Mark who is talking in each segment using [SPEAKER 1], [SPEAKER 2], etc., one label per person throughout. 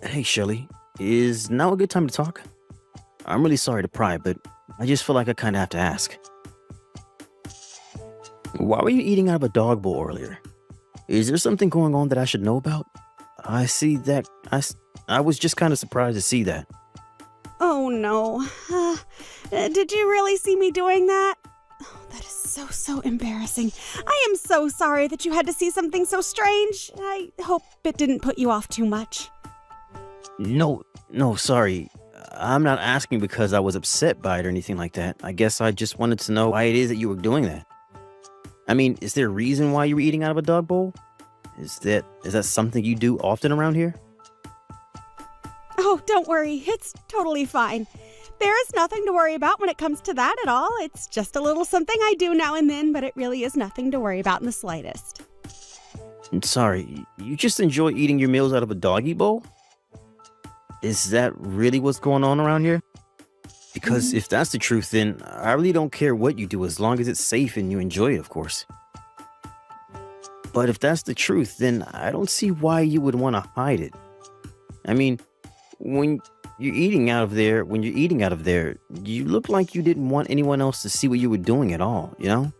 [SPEAKER 1] Hey, Shelly, is now a good time to talk? I'm really sorry to pry, but I just feel like I kind of have to ask. Why were you eating out of a dog bowl earlier? Is there something going on that I should know about? I see that. I was just kind of surprised to see that.
[SPEAKER 2] Oh no. Did you really see me doing that? Oh, that is so embarrassing. I am so sorry that you had to see something so strange. I hope it didn't put you off too much.
[SPEAKER 1] No, no, sorry. I'm not asking because I was upset by it or anything like that. I guess I just wanted to know why it is that you were doing that. I mean, is there a reason why you were eating out of a dog bowl? Is that something you do often around here?
[SPEAKER 2] Oh, don't worry. It's totally fine. There is nothing to worry about when it comes to that at all. It's just a little something I do now and then, but it really is nothing to worry about in the slightest.
[SPEAKER 1] I'm sorry, you just enjoy eating your meals out of a doggy bowl? Is that really what's going on around here? Because if that's the truth, then I really don't care what you do as long as it's safe and you enjoy it, of course. But if that's the truth, then I don't see why you would want to hide it. I mean, when you're eating out of there, you look like you didn't want anyone else to see what you were doing at all, you know?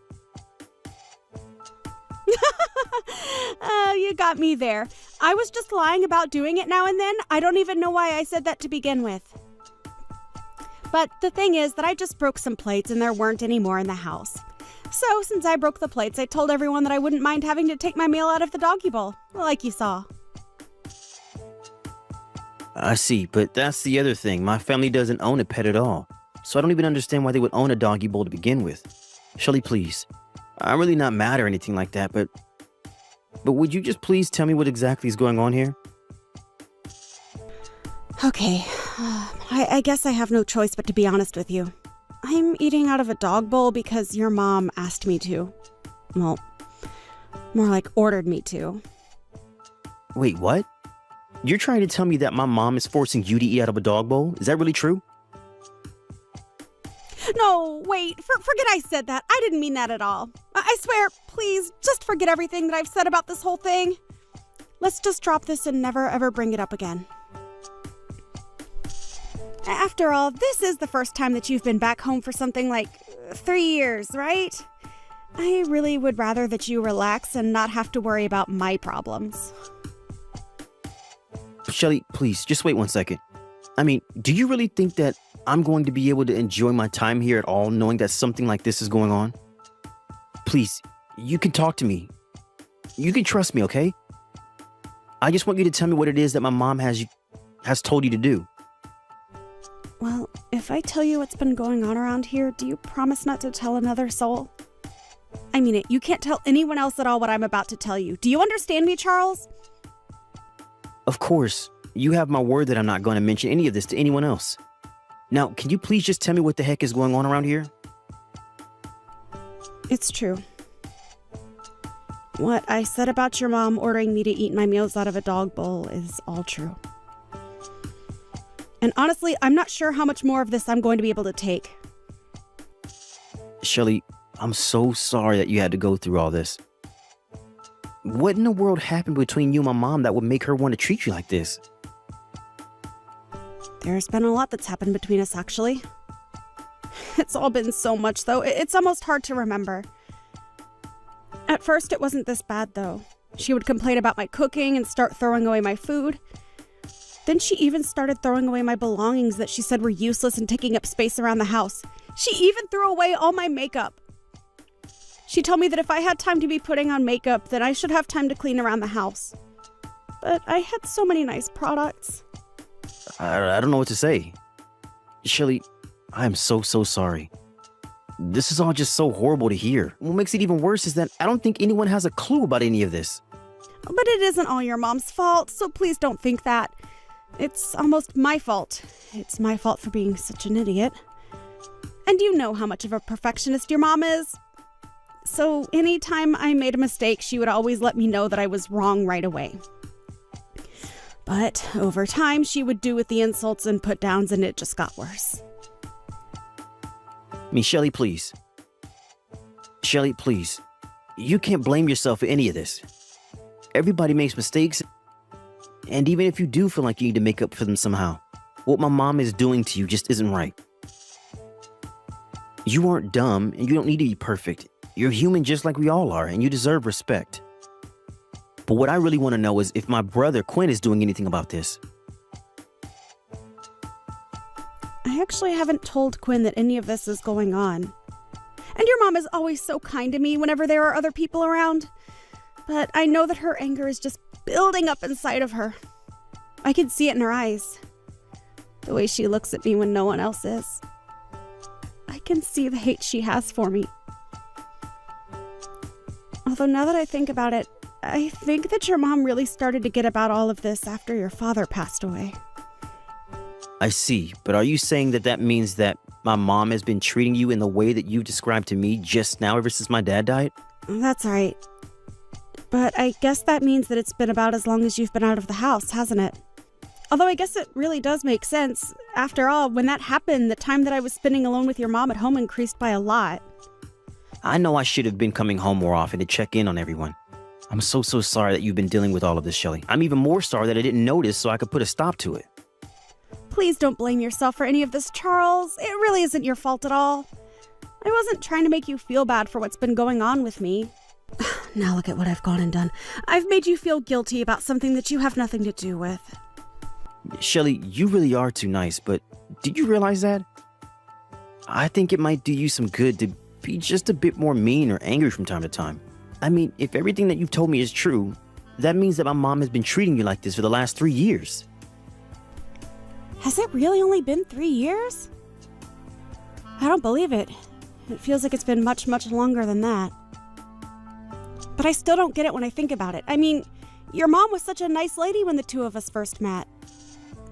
[SPEAKER 2] You got me there. I was just lying about doing it now and then. I don't even know why I said that to begin with. But the thing is that I just broke some plates and there weren't any more in the house. So since I broke the plates, I told everyone that I wouldn't mind having to take my meal out of the doggy bowl, like you saw.
[SPEAKER 1] I see, but that's the other thing. My family doesn't own a pet at all. So I don't even understand why they would own a doggy bowl to begin with. Shelly, please. I'm really not mad or anything like that, but would you just please tell me what exactly is going on here?
[SPEAKER 2] Okay, I guess I have no choice but to be honest with you. I'm eating out of a dog bowl because your mom asked me to. Well, more like ordered me to.
[SPEAKER 1] Wait, what? You're trying to tell me that my mom is forcing you to eat out of a dog bowl? Is that really true?
[SPEAKER 2] No, wait, forget I said that. I didn't mean that at all. I swear, please, just forget everything that I've said about this whole thing. Let's just drop this and never ever bring it up again. After all, this is the first time that you've been back home for something like 3 years, right? I really would rather that you relax and not have to worry about my problems.
[SPEAKER 1] Shelly, please, just wait 1 second. I mean, do you really think that I'm going to be able to enjoy my time here at all knowing that something like this is going on? Please, you can talk to me. You can trust me, okay? I just want you to tell me what it is that my mom has told you to do.
[SPEAKER 2] Well, if I tell you what's been going on around here, do you promise not to tell another soul? I mean it, you can't tell anyone else at all what I'm about to tell you. Do you understand me, Charles?
[SPEAKER 1] Of course, you have my word that I'm not going to mention any of this to anyone else. Now, can you please just tell me what the heck is going on around here?
[SPEAKER 2] It's true. What I said about your mom ordering me to eat my meals out of a dog bowl is all true. And honestly, I'm not sure how much more of this I'm going to be able to take.
[SPEAKER 1] Shelly, I'm so sorry that you had to go through all this. What in the world happened between you and my mom that would make her want to treat you like this?
[SPEAKER 2] There's been a lot that's happened between us, actually. It's all been so much, though. It's almost hard to remember. At first, it wasn't this bad, though. She would complain about my cooking and start throwing away my food. Then she even started throwing away my belongings that she said were useless and taking up space around the house. She even threw away all my makeup. She told me that if I had time to be putting on makeup, then I should have time to clean around the house. But I had so many nice products.
[SPEAKER 1] I don't know what to say. Shelly, I am so sorry. This is all just so horrible to hear. What makes it even worse is that I don't think anyone has a clue about any of this.
[SPEAKER 2] But it isn't all your mom's fault, so please don't think that. It's almost my fault. It's my fault for being such an idiot. And you know how much of a perfectionist your mom is. So anytime I made a mistake, she would always let me know that I was wrong right away. But over time, she would do with the insults and put-downs, and it just got worse.
[SPEAKER 1] I mean, Shelly, please. Shelly, please. You can't blame yourself for any of this. Everybody makes mistakes, And even if you do feel like you need to make up for them somehow, what my mom is doing to you just isn't right. You aren't dumb, and you don't need to be perfect. You're human just like we all are, and you deserve respect. But what I really want to know is if my brother Quinn is doing anything about this.
[SPEAKER 2] I actually haven't told Quinn that any of this is going on. And your mom is always so kind to me whenever there are other people around. But I know that her anger is just building up inside of her. I can see it in her eyes. The way she looks at me when no one else is. I can see the hate she has for me. Although now that I think about it, I think that your mom really started to get about all of this after your father passed away.
[SPEAKER 1] I see, but are you saying that that means that my mom has been treating you in the way that you described to me just now ever since my dad died?
[SPEAKER 2] That's right. But I guess that means that it's been about as long as you've been out of the house, hasn't it? Although I guess it really does make sense. After all, when that happened, the time that I was spending alone with your mom at home increased by a lot.
[SPEAKER 1] I know I should have been coming home more often to check in on everyone. I'm so sorry that you've been dealing with all of this, Shelly. I'm even more sorry that I didn't notice so I could put a stop to it.
[SPEAKER 2] Please don't blame yourself for any of this, Charles. It really isn't your fault at all. I wasn't trying to make you feel bad for what's been going on with me. Now look at what I've gone and done. I've made you feel guilty about something that you have nothing to do with.
[SPEAKER 1] Shelly, you really are too nice, but did you realize that? I think it might do you some good to be just a bit more mean or angry from time to time. I mean, if everything that you've told me is true, that means that my mom has been treating you like this for the last 3 years.
[SPEAKER 2] Has it really only been 3 years? I don't believe it. It feels like it's been much longer than that. But I still don't get it when I think about it. I mean, your mom was such a nice lady when the two of us first met.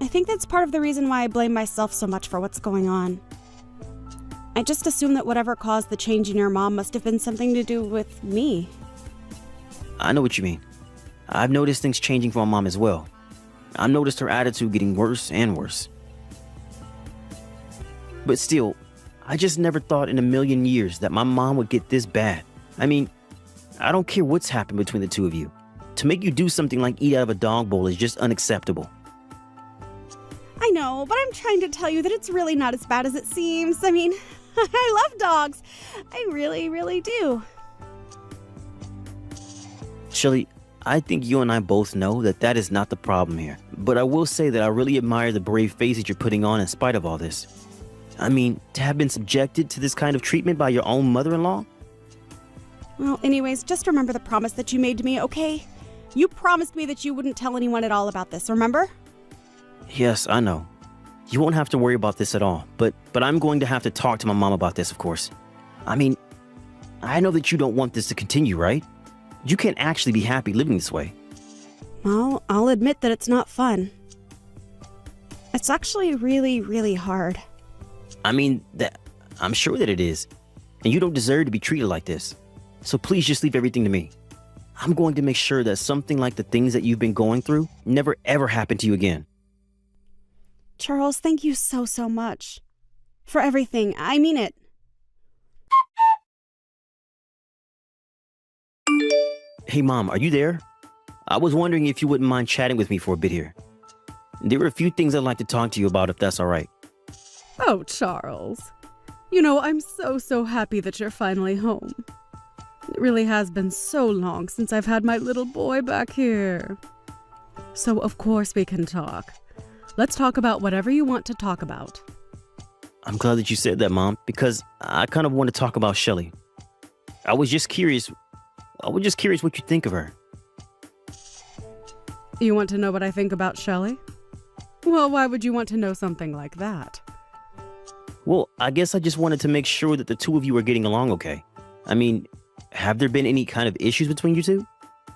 [SPEAKER 2] I think that's part of the reason why I blame myself so much for what's going on. I just assume that whatever caused the change in your mom must have been something to do with me.
[SPEAKER 1] I know what you mean. I've noticed things changing for my mom as well. I've noticed her attitude getting worse and worse. But still, I just never thought in a million years that my mom would get this bad. I mean, I don't care what's happened between the two of you. To make you do something like eat out of a dog bowl is just unacceptable.
[SPEAKER 2] I know, but I'm trying to tell you that it's really not as bad as it seems. I mean, I love dogs. I really do.
[SPEAKER 1] Shelly, I think you and I both know that that is not the problem here. But I will say that I really admire the brave face that you're putting on in spite of all this. I mean, to have been subjected to this kind of treatment by your own mother-in-law?
[SPEAKER 2] Well, anyways, just remember the promise that you made to me, okay? You promised me that you wouldn't tell anyone at all about this, remember?
[SPEAKER 1] Yes, I know. You won't have to worry about this at all, but I'm going to have to talk to my mom about this, of course. I mean, I know that you don't want this to continue, right? You can't actually be happy living this way.
[SPEAKER 2] Well, I'll admit that it's not fun. It's actually really hard.
[SPEAKER 1] I mean, I'm sure that it is. And you don't deserve to be treated like this. So please just leave everything to me. I'm going to make sure that something like the things that you've been going through never ever happen to you again.
[SPEAKER 2] Charles, thank you so much. For everything. I mean it.
[SPEAKER 1] Hey, Mom, are you there? I was wondering if you wouldn't mind chatting with me for a bit here. There were a few things I'd like to talk to you about, if that's all right.
[SPEAKER 3] Oh, Charles. You know, I'm so happy that you're finally home. It really has been so long since I've had my little boy back here. So, of course, we can talk. Let's talk about whatever you want to talk about.
[SPEAKER 1] I'm glad that you said that, Mom, because I kind of want to talk about Shelly. I was just curious what you think of her.
[SPEAKER 3] You want to know what I think about Shelley? Well, why would you want to know something like that?
[SPEAKER 1] Well, I guess I just wanted to make sure that the two of you are getting along okay. I mean, have there been any kind of issues between you two?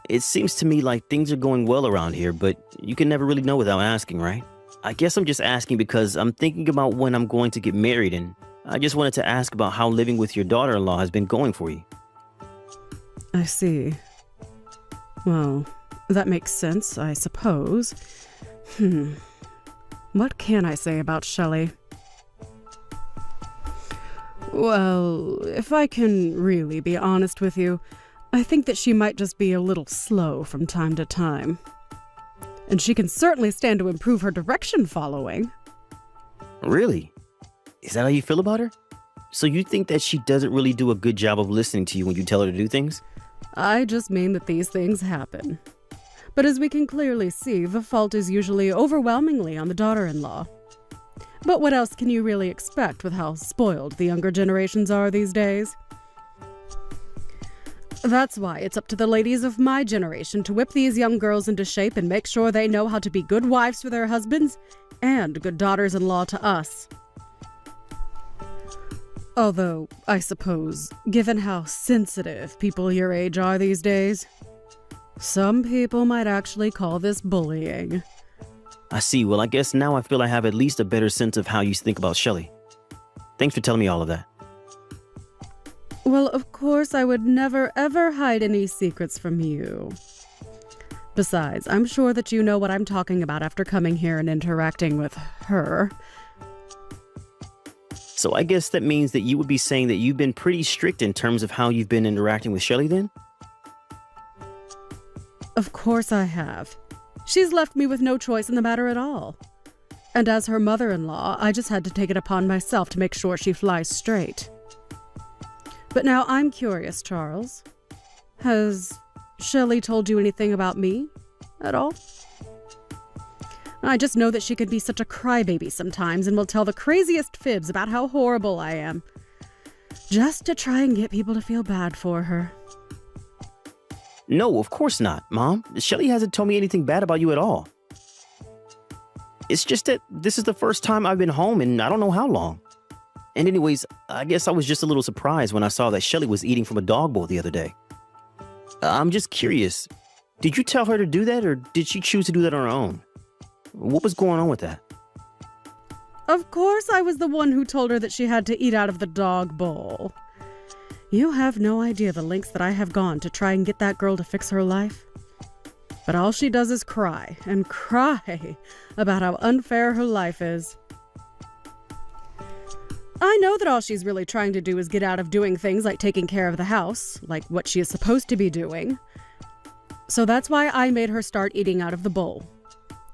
[SPEAKER 1] It seems to me like things are going well around here, but you can never really know without asking, right? I guess I'm just asking because I'm thinking about when I'm going to get married, and I just wanted to ask about how living with your daughter-in-law has been going for you.
[SPEAKER 3] I see. Well, that makes sense, I suppose. What can I say about Shelley? Well, if I can really be honest with you, I think that she might just be a little slow from time to time. And she can certainly stand to improve her direction following.
[SPEAKER 1] Really? Is that how you feel about her? So you think that she doesn't really do a good job of listening to you when you tell her to do things?
[SPEAKER 3] I just mean that these things happen. But as we can clearly see, the fault is usually overwhelmingly on the daughter-in-law. But what else can you really expect with how spoiled the younger generations are these days? That's why it's up to the ladies of my generation to whip these young girls into shape and make sure they know how to be good wives for their husbands and good daughters-in-law to us. Although, I suppose, given how sensitive people your age are these days, some people might actually call this bullying.
[SPEAKER 1] I see. Well, I guess now I feel I have at least a better sense of how you think about Shelley. Thanks for telling me all of that.
[SPEAKER 3] Well, of course, I would never ever hide any secrets from you. Besides, I'm sure that you know what I'm talking about after coming here and interacting with her.
[SPEAKER 1] So I guess that means that you would be saying that you've been pretty strict in terms of how you've been interacting with Shelley then?
[SPEAKER 3] Of course I have. She's left me with no choice in the matter at all. And as her mother-in-law, I just had to take it upon myself to make sure she flies straight. But now I'm curious, Charles. Has Shelley told you anything about me at all? I just know that she can be such a crybaby sometimes and will tell the craziest fibs about how horrible I am, just to try and get people to feel bad for her.
[SPEAKER 1] No, of course not, Mom. Shelley hasn't told me anything bad about you at all. It's just that this is the first time I've been home in I don't know how long. And anyways, I guess I was just a little surprised when I saw that Shelley was eating from a dog bowl the other day. I'm just curious. Did you tell her to do that, or did she choose to do that on her own? What was going on with that?
[SPEAKER 3] Of course I was the one who told her that she had to eat out of the dog bowl. You have no idea the lengths that I have gone to try and get that girl to fix her life. But all she does is cry and cry about how unfair her life is. I know that all she's really trying to do is get out of doing things like taking care of the house, like what she is supposed to be doing. So that's why I made her start eating out of the bowl.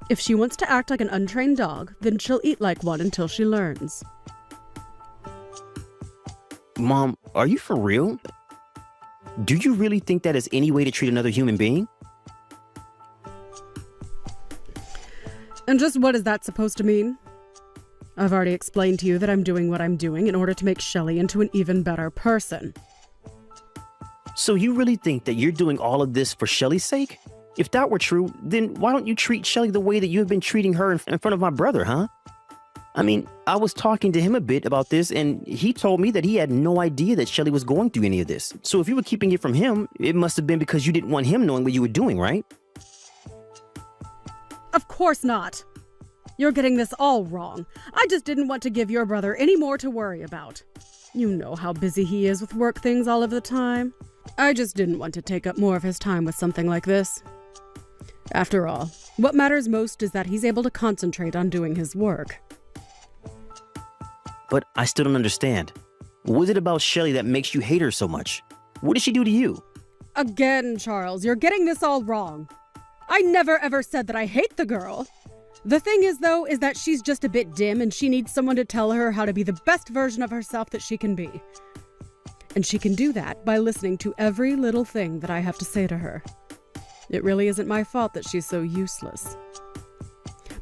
[SPEAKER 3] If she wants to act like an untrained dog, then she'll eat like one until she learns.
[SPEAKER 1] Mom, are you for real? Do you really think that is any way to treat another human being?
[SPEAKER 3] And just what is that supposed to mean? I've already explained to you that I'm doing what I'm doing in order to make Shelley into an even better person.
[SPEAKER 1] So you really think that you're doing all of this for Shelley's sake? If that were true, then why don't you treat Shelley the way that you have been treating her in front of my brother, huh? I mean, I was talking to him a bit about this, and he told me that he had no idea that Shelley was going through any of this. So if you were keeping it from him, it must have been because you didn't want him knowing what you were doing, right?
[SPEAKER 3] Of course not. You're getting this all wrong. I just didn't want to give your brother any more to worry about. You know how busy he is with work things all of the time. I just didn't want to take up more of his time with something like this. After all, what matters most is that he's able to concentrate on doing his work.
[SPEAKER 1] But I still don't understand. What is it about Shelley that makes you hate her so much? What did she do to you?
[SPEAKER 3] Again, Charles, you're getting this all wrong. I never ever said that I hate the girl. The thing is, though, is that she's just a bit dim and she needs someone to tell her how to be the best version of herself that she can be. And she can do that by listening to every little thing that I have to say to her. It really isn't my fault that she's so useless.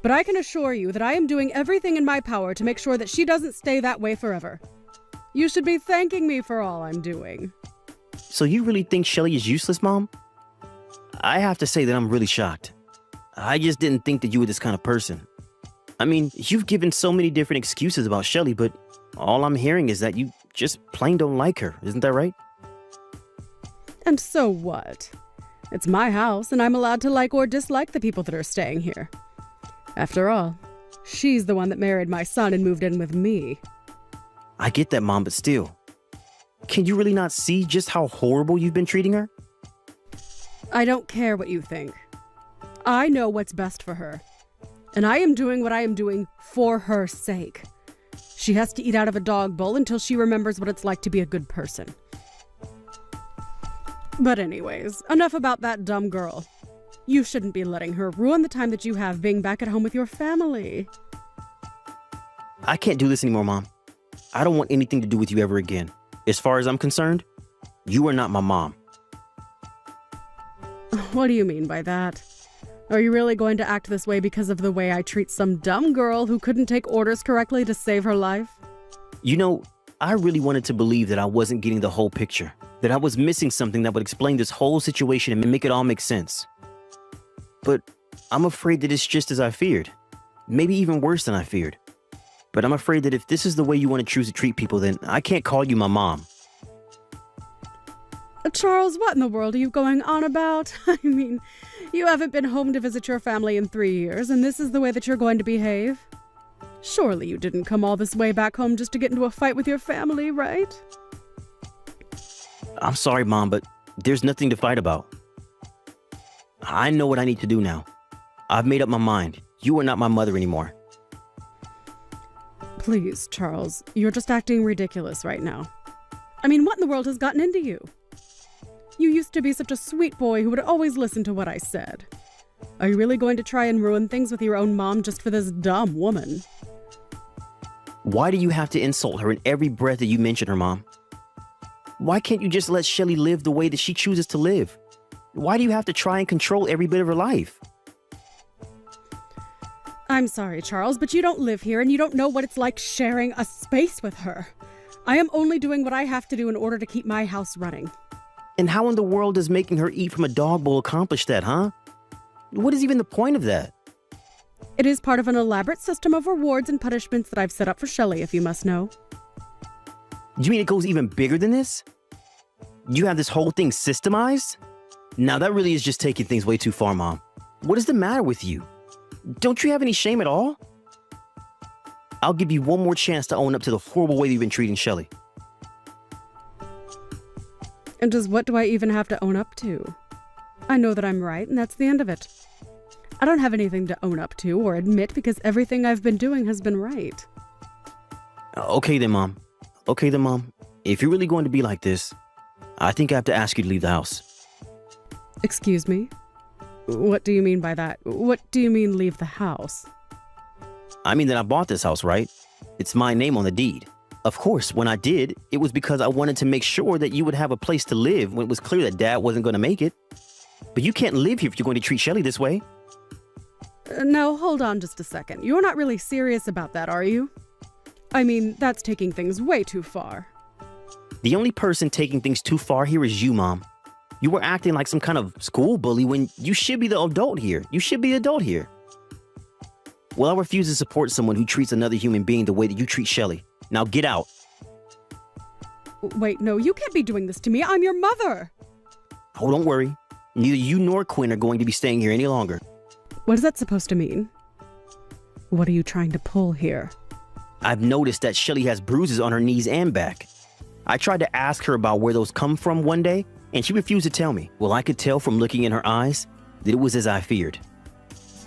[SPEAKER 3] But I can assure you that I am doing everything in my power to make sure that she doesn't stay that way forever. You should be thanking me for all I'm doing.
[SPEAKER 1] So you really think Shelley is useless, Mom? I have to say that I'm really shocked. I just didn't think that you were this kind of person. I mean, you've given so many different excuses about Shelley, but all I'm hearing is that you just plain don't like her. Isn't that right?
[SPEAKER 3] And so what? It's my house, and I'm allowed to like or dislike the people that are staying here. After all, she's the one that married my son and moved in with me.
[SPEAKER 1] I get that, Mom, but still. Can you really not see just how horrible you've been treating her?
[SPEAKER 3] I don't care what you think. I know what's best for her. And I am doing what I am doing for her sake. She has to eat out of a dog bowl until she remembers what it's like to be a good person. But anyways, enough about that dumb girl. You shouldn't be letting her ruin the time that you have being back at home with your family.
[SPEAKER 1] I can't do this anymore, Mom. I don't want anything to do with you ever again. As far as I'm concerned, you are not my mom.
[SPEAKER 3] What do you mean by that? Are you really going to act this way because of the way I treat some dumb girl who couldn't take orders correctly to save her life?
[SPEAKER 1] You know, I really wanted to believe that I wasn't getting the whole picture, that I was missing something that would explain this whole situation and make it all make sense. But I'm afraid that it's just as I feared. Maybe even worse than I feared. But I'm afraid that if this is the way you want to choose to treat people, then I can't call you my mom.
[SPEAKER 3] Charles, what in the world are you going on about? I mean, you haven't been home to visit your family in 3 years, and this is the way that you're going to behave? Surely you didn't come all this way back home just to get into a fight with your family, right?
[SPEAKER 1] I'm sorry, Mom, but there's nothing to fight about. I know what I need to do now. I've made up my mind. You are not my mother anymore.
[SPEAKER 3] Please, Charles, you're just acting ridiculous right now. I mean, what in the world has gotten into you? You used to be such a sweet boy who would always listen to what I said. Are you really going to try and ruin things with your own mom just for this dumb woman?
[SPEAKER 1] Why do you have to insult her in every breath that you mention her, Mom? Why can't you just let Shelly live the way that she chooses to live? Why do you have to try and control every bit of her life?
[SPEAKER 3] I'm sorry, Charles, but you don't live here and you don't know what it's like sharing a space with her. I am only doing what I have to do in order to keep my house running.
[SPEAKER 1] And how in the world does making her eat from a dog bowl accomplish that, huh? What is even the point of that?
[SPEAKER 3] It is part of an elaborate system of rewards and punishments that I've set up for Shelly, if you must know.
[SPEAKER 1] You mean it goes even bigger than this? You have this whole thing systemized? Now that really is just taking things way too far, Mom. What is the matter with you? Don't you have any shame at all? I'll give you one more chance to own up to the horrible way you've been treating Shelly.
[SPEAKER 3] And just what do I even have to own up to? I know that I'm right, and that's the end of it. I don't have anything to own up to or admit because everything I've been doing has been right.
[SPEAKER 1] Okay then, Mom. Okay then, Mom. If you're really going to be like this, I think I have to ask you to leave the house.
[SPEAKER 3] Excuse me? What do you mean by that? What do you mean leave the house?
[SPEAKER 1] I mean that I bought this house, right? It's my name on the deed. Of course, when I did, it was because I wanted to make sure that you would have a place to live when it was clear that Dad wasn't going to make it. But you can't live here if you're going to treat Shelly this way.
[SPEAKER 3] Now, hold on just a second. You're not really serious about that, are you? I mean, that's taking things way too far.
[SPEAKER 1] The only person taking things too far here is you, Mom. You were acting like some kind of school bully when you should be the adult here. You should be the adult here. Well, I refuse to support someone who treats another human being the way that you treat Shelly. Now get out.
[SPEAKER 3] Wait, no, you can't be doing this to me. I'm your mother.
[SPEAKER 1] Oh, don't worry. Neither you nor Quinn are going to be staying here any longer.
[SPEAKER 3] What is that supposed to mean? What are you trying to pull here?
[SPEAKER 1] I've noticed that Shelly has bruises on her knees and back. I tried to ask her about where those come from one day, and she refused to tell me. Well, I could tell from looking in her eyes that it was as I feared.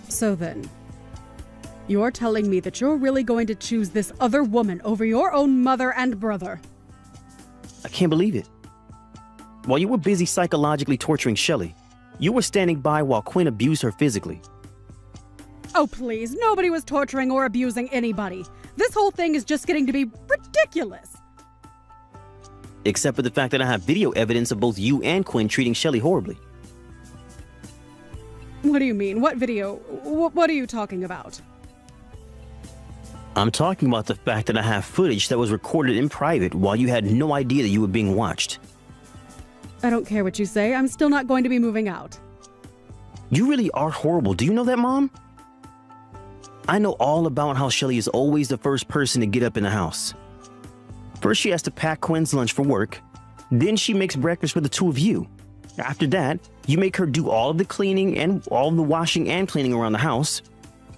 [SPEAKER 3] So then, you're telling me that you're really going to choose this other woman over your own mother and brother?
[SPEAKER 1] I can't believe it. While you were busy psychologically torturing Shelly, you were standing by while Quinn abused her physically.
[SPEAKER 3] Oh, please, nobody was torturing or abusing anybody. This whole thing is just getting to be ridiculous.
[SPEAKER 1] Except for the fact that I have video evidence of both you and Quinn treating Shelly horribly.
[SPEAKER 3] What do you mean? What video? What are you talking about?
[SPEAKER 1] I'm talking about the fact that I have footage that was recorded in private while you had no idea that you were being watched.
[SPEAKER 3] I don't care what you say. I'm still not going to be moving out.
[SPEAKER 1] You really are horrible. Do you know that, Mom? I know all about how Shelly is always the first person to get up in the house. First, she has to pack Quinn's lunch for work. Then she makes breakfast for the two of you. After that, you make her do all of the cleaning and all of the washing and cleaning around the house.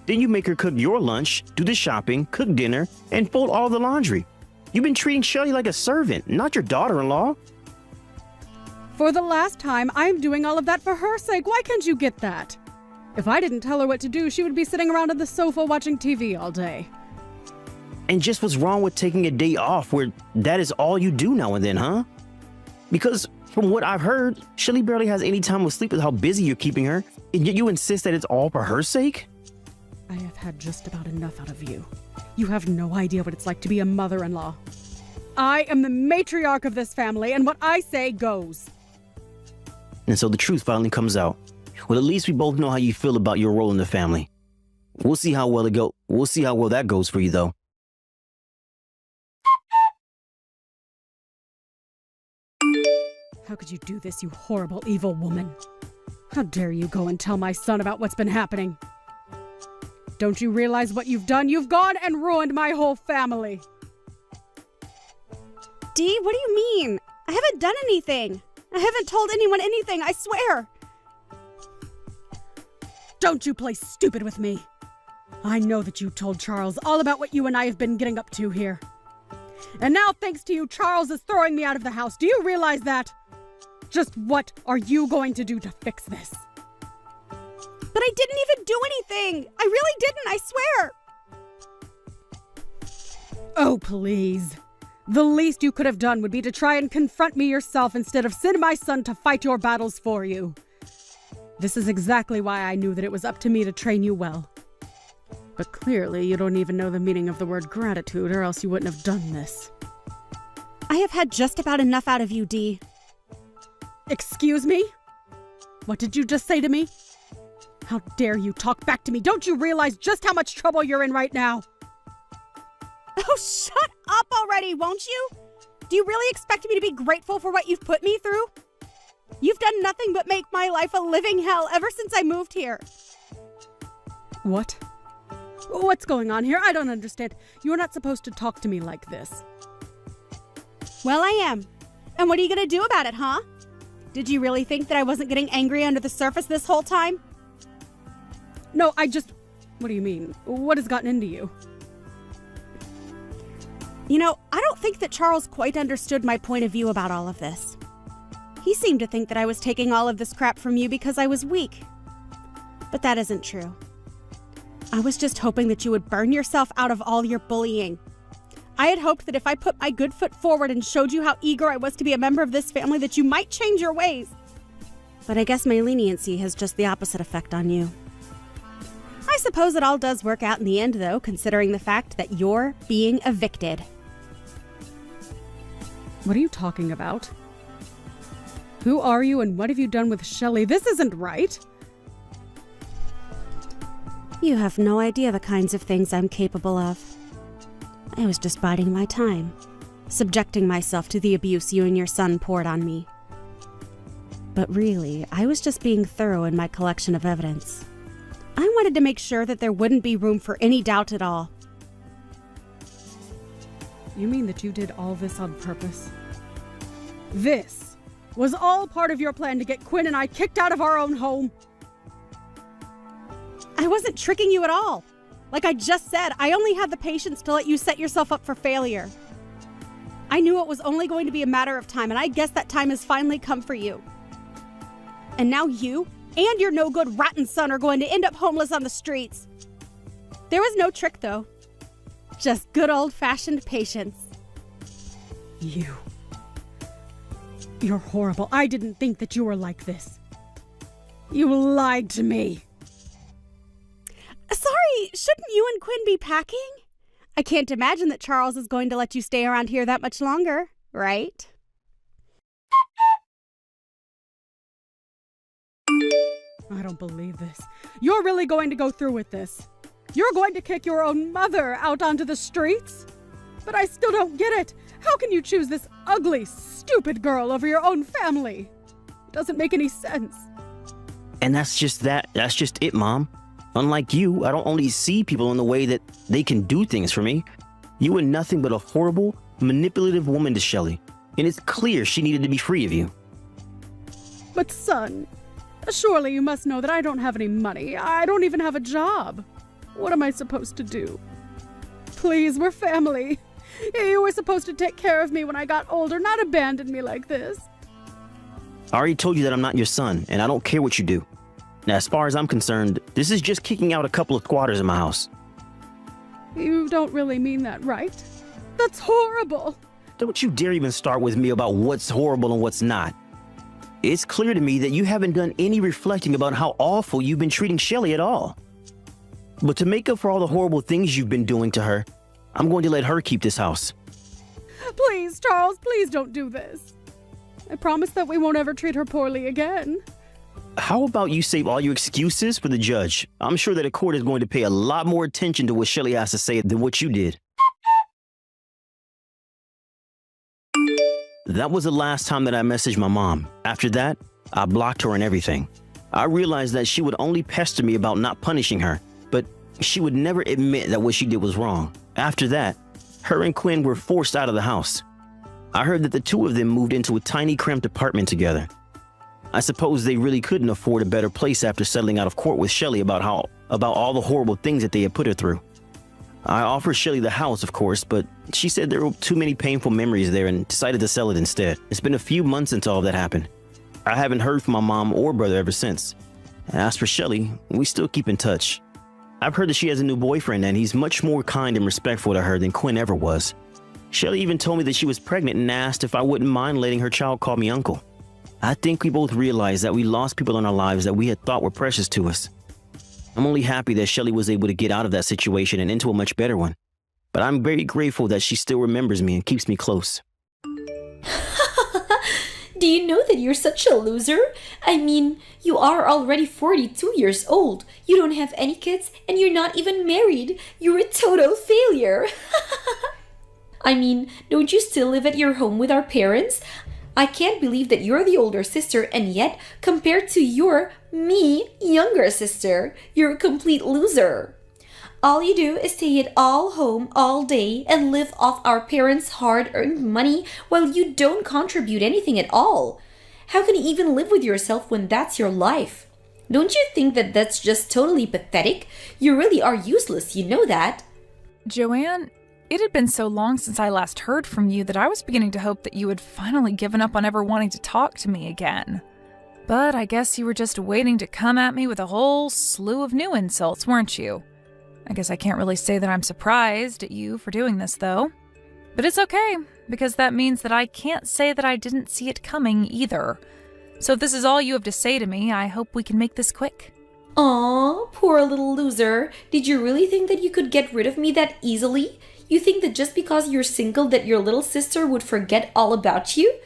[SPEAKER 1] Then you make her cook your lunch, do the shopping, cook dinner, and fold all the laundry. You've been treating Shelly like a servant, not your daughter-in-law.
[SPEAKER 3] For the last time, I'm doing all of that for her sake. Why can't you get that? If I didn't tell her what to do, she would be sitting around on the sofa watching TV all day.
[SPEAKER 1] And just what's wrong with taking a day off where that is all you do now and then, huh? Because From what I've heard, Shelly barely has any time with sleep with how busy you're keeping her, and yet you insist that it's all for her sake?
[SPEAKER 3] I have had just about enough out of you. You have no idea what it's like to be a mother-in-law. I am the matriarch of this family, and what I say goes.
[SPEAKER 1] And so the truth finally comes out. Well, at least we both know how you feel about your role in the family. We'll see how well that goes for you, though.
[SPEAKER 3] How could you do this, you horrible, evil woman? How dare you go and tell my son about what's been happening? Don't you realize what you've done? You've gone and ruined my whole family.
[SPEAKER 2] Dee, what do you mean? I haven't done anything. I haven't told anyone anything, I swear.
[SPEAKER 3] Don't you play stupid with me. I know that you told Charles all about what you and I have been getting up to here. And now, thanks to you, Charles is throwing me out of the house. Do you realize that? Just what are you going to do to fix this?
[SPEAKER 2] But I didn't even do anything. I really didn't, I swear.
[SPEAKER 3] Oh, please. The least you could have done would be to try and confront me yourself instead of send my son to fight your battles for you. This is exactly why I knew that it was up to me to train you well. But clearly you don't even know the meaning of the word gratitude, or else you wouldn't have done this.
[SPEAKER 2] I have had just about enough out of you, Dee.
[SPEAKER 3] Excuse me? What did you just say to me? How dare you talk back to me? Don't you realize just how much trouble you're in right now?
[SPEAKER 2] Oh, shut up already, won't you? Do you really expect me to be grateful for what you've put me through? You've done nothing but make my life a living hell ever since I moved here.
[SPEAKER 3] What? What's going on here? I don't understand. You're not supposed to talk to me like this.
[SPEAKER 2] Well, I am. And what are you going to do about it, huh? Did you really think that I wasn't getting angry under the surface this whole time?
[SPEAKER 3] No, What do you mean? What has gotten into you?
[SPEAKER 2] You know, I don't think that Charles quite understood my point of view about all of this. He seemed to think that I was taking all of this crap from you because I was weak. But that isn't true. I was just hoping that you would burn yourself out of all your bullying. I had hoped that if I put my good foot forward and showed you how eager I was to be a member of this family, that you might change your ways. But I guess my leniency has just the opposite effect on you. I suppose it all does work out in the end, though, considering the fact that you're being evicted.
[SPEAKER 3] What are you talking about? Who are you and what have you done with Shelly? This isn't right.
[SPEAKER 2] You have no idea the kinds of things I'm capable of. I was just biding my time, subjecting myself to the abuse you and your son poured on me. But really, I was just being thorough in my collection of evidence. I wanted to make sure that there wouldn't be room for any doubt at all.
[SPEAKER 3] You mean that you did all this on purpose? This was all part of your plan to get Quinn and I kicked out of our own home?
[SPEAKER 2] I wasn't tricking you at all. Like I just said, I only had the patience to let you set yourself up for failure. I knew it was only going to be a matter of time, and I guess that time has finally come for you. And now you and your no-good rotten son are going to end up homeless on the streets. There was no trick, though. Just good old-fashioned patience.
[SPEAKER 3] You're horrible. I didn't think that you were like this. You lied to me.
[SPEAKER 2] Sorry, shouldn't you and Quinn be packing? I can't imagine that Charles is going to let you stay around here that much longer, right?
[SPEAKER 3] I don't believe this. You're really going to go through with this. You're going to kick your own mother out onto the streets? But I still don't get it. How can you choose this ugly, stupid girl over your own family? It doesn't make any sense.
[SPEAKER 1] And that's just it, Mom. Unlike you, I don't only see people in the way that they can do things for me. You were nothing but a horrible, manipulative woman to Shelly, and it's clear she needed to be free of you.
[SPEAKER 3] But son, surely you must know that I don't have any money. I don't even have a job. What am I supposed to do? Please, we're family. You were supposed to take care of me when I got older, not abandon me like this.
[SPEAKER 1] I already told you that I'm not your son, and I don't care what you do. Now, as far as I'm concerned, this is just kicking out a couple of squatters in my house.
[SPEAKER 3] You don't really mean that, right? That's horrible.
[SPEAKER 1] Don't you dare even start with me about what's horrible and what's not. It's clear to me that you haven't done any reflecting about how awful you've been treating Shelly at all. But to make up for all the horrible things you've been doing to her, I'm going to let her keep this house.
[SPEAKER 2] Please, Charles, please don't do this. I promise that we won't ever treat her poorly again.
[SPEAKER 1] How about you save all your excuses for the judge? I'm sure that a court is going to pay a lot more attention to what Shelly has to say than what you did. That was the last time that I messaged my mom. After that, I blocked her and everything. I realized that she would only pester me about not punishing her, but she would never admit that what she did was wrong. After that, her and Quinn were forced out of the house. I heard that the two of them moved into a tiny cramped apartment together. I suppose they really couldn't afford a better place after settling out of court with Shelly about all the horrible things that they had put her through. I offered Shelly the house, of course, but she said there were too many painful memories there and decided to sell it instead. It's been a few months since all that happened. I haven't heard from my mom or brother ever since. As for Shelly, we still keep in touch. I've heard that she has a new boyfriend and he's much more kind and respectful to her than Quinn ever was. Shelly even told me that she was pregnant and asked if I wouldn't mind letting her child call me uncle. I think we both realized that we lost people in our lives that we had thought were precious to us. I'm only happy that Shelly was able to get out of that situation and into a much better one. But I'm very grateful that she still remembers me and keeps me close.
[SPEAKER 4] Do you know that you're such a loser? I mean, you are already 42 years old. You don't have any kids and you're not even married. You're a total failure. I mean, don't you still live at your home with our parents? I can't believe that you're the older sister and yet, compared to your, younger sister, you're a complete loser. All you do is stay at home all day and live off our parents' hard-earned money while you don't contribute anything at all. How can you even live with yourself when that's your life? Don't you think that that's just totally pathetic? You really are useless, you know that.
[SPEAKER 5] Joanne, it had been so long since I last heard from you that I was beginning to hope that you had finally given up on ever wanting to talk to me again. But I guess you were just waiting to come at me with a whole slew of new insults, weren't you? I guess I can't really say that I'm surprised at you for doing this, though. But it's okay, because that means that I can't say that I didn't see it coming either. So if this is all you have to say to me, I hope we can make this quick.
[SPEAKER 4] Aw, poor little loser. Did you really think that you could get rid of me that easily? You think that just because you're single that your little sister would forget all about you?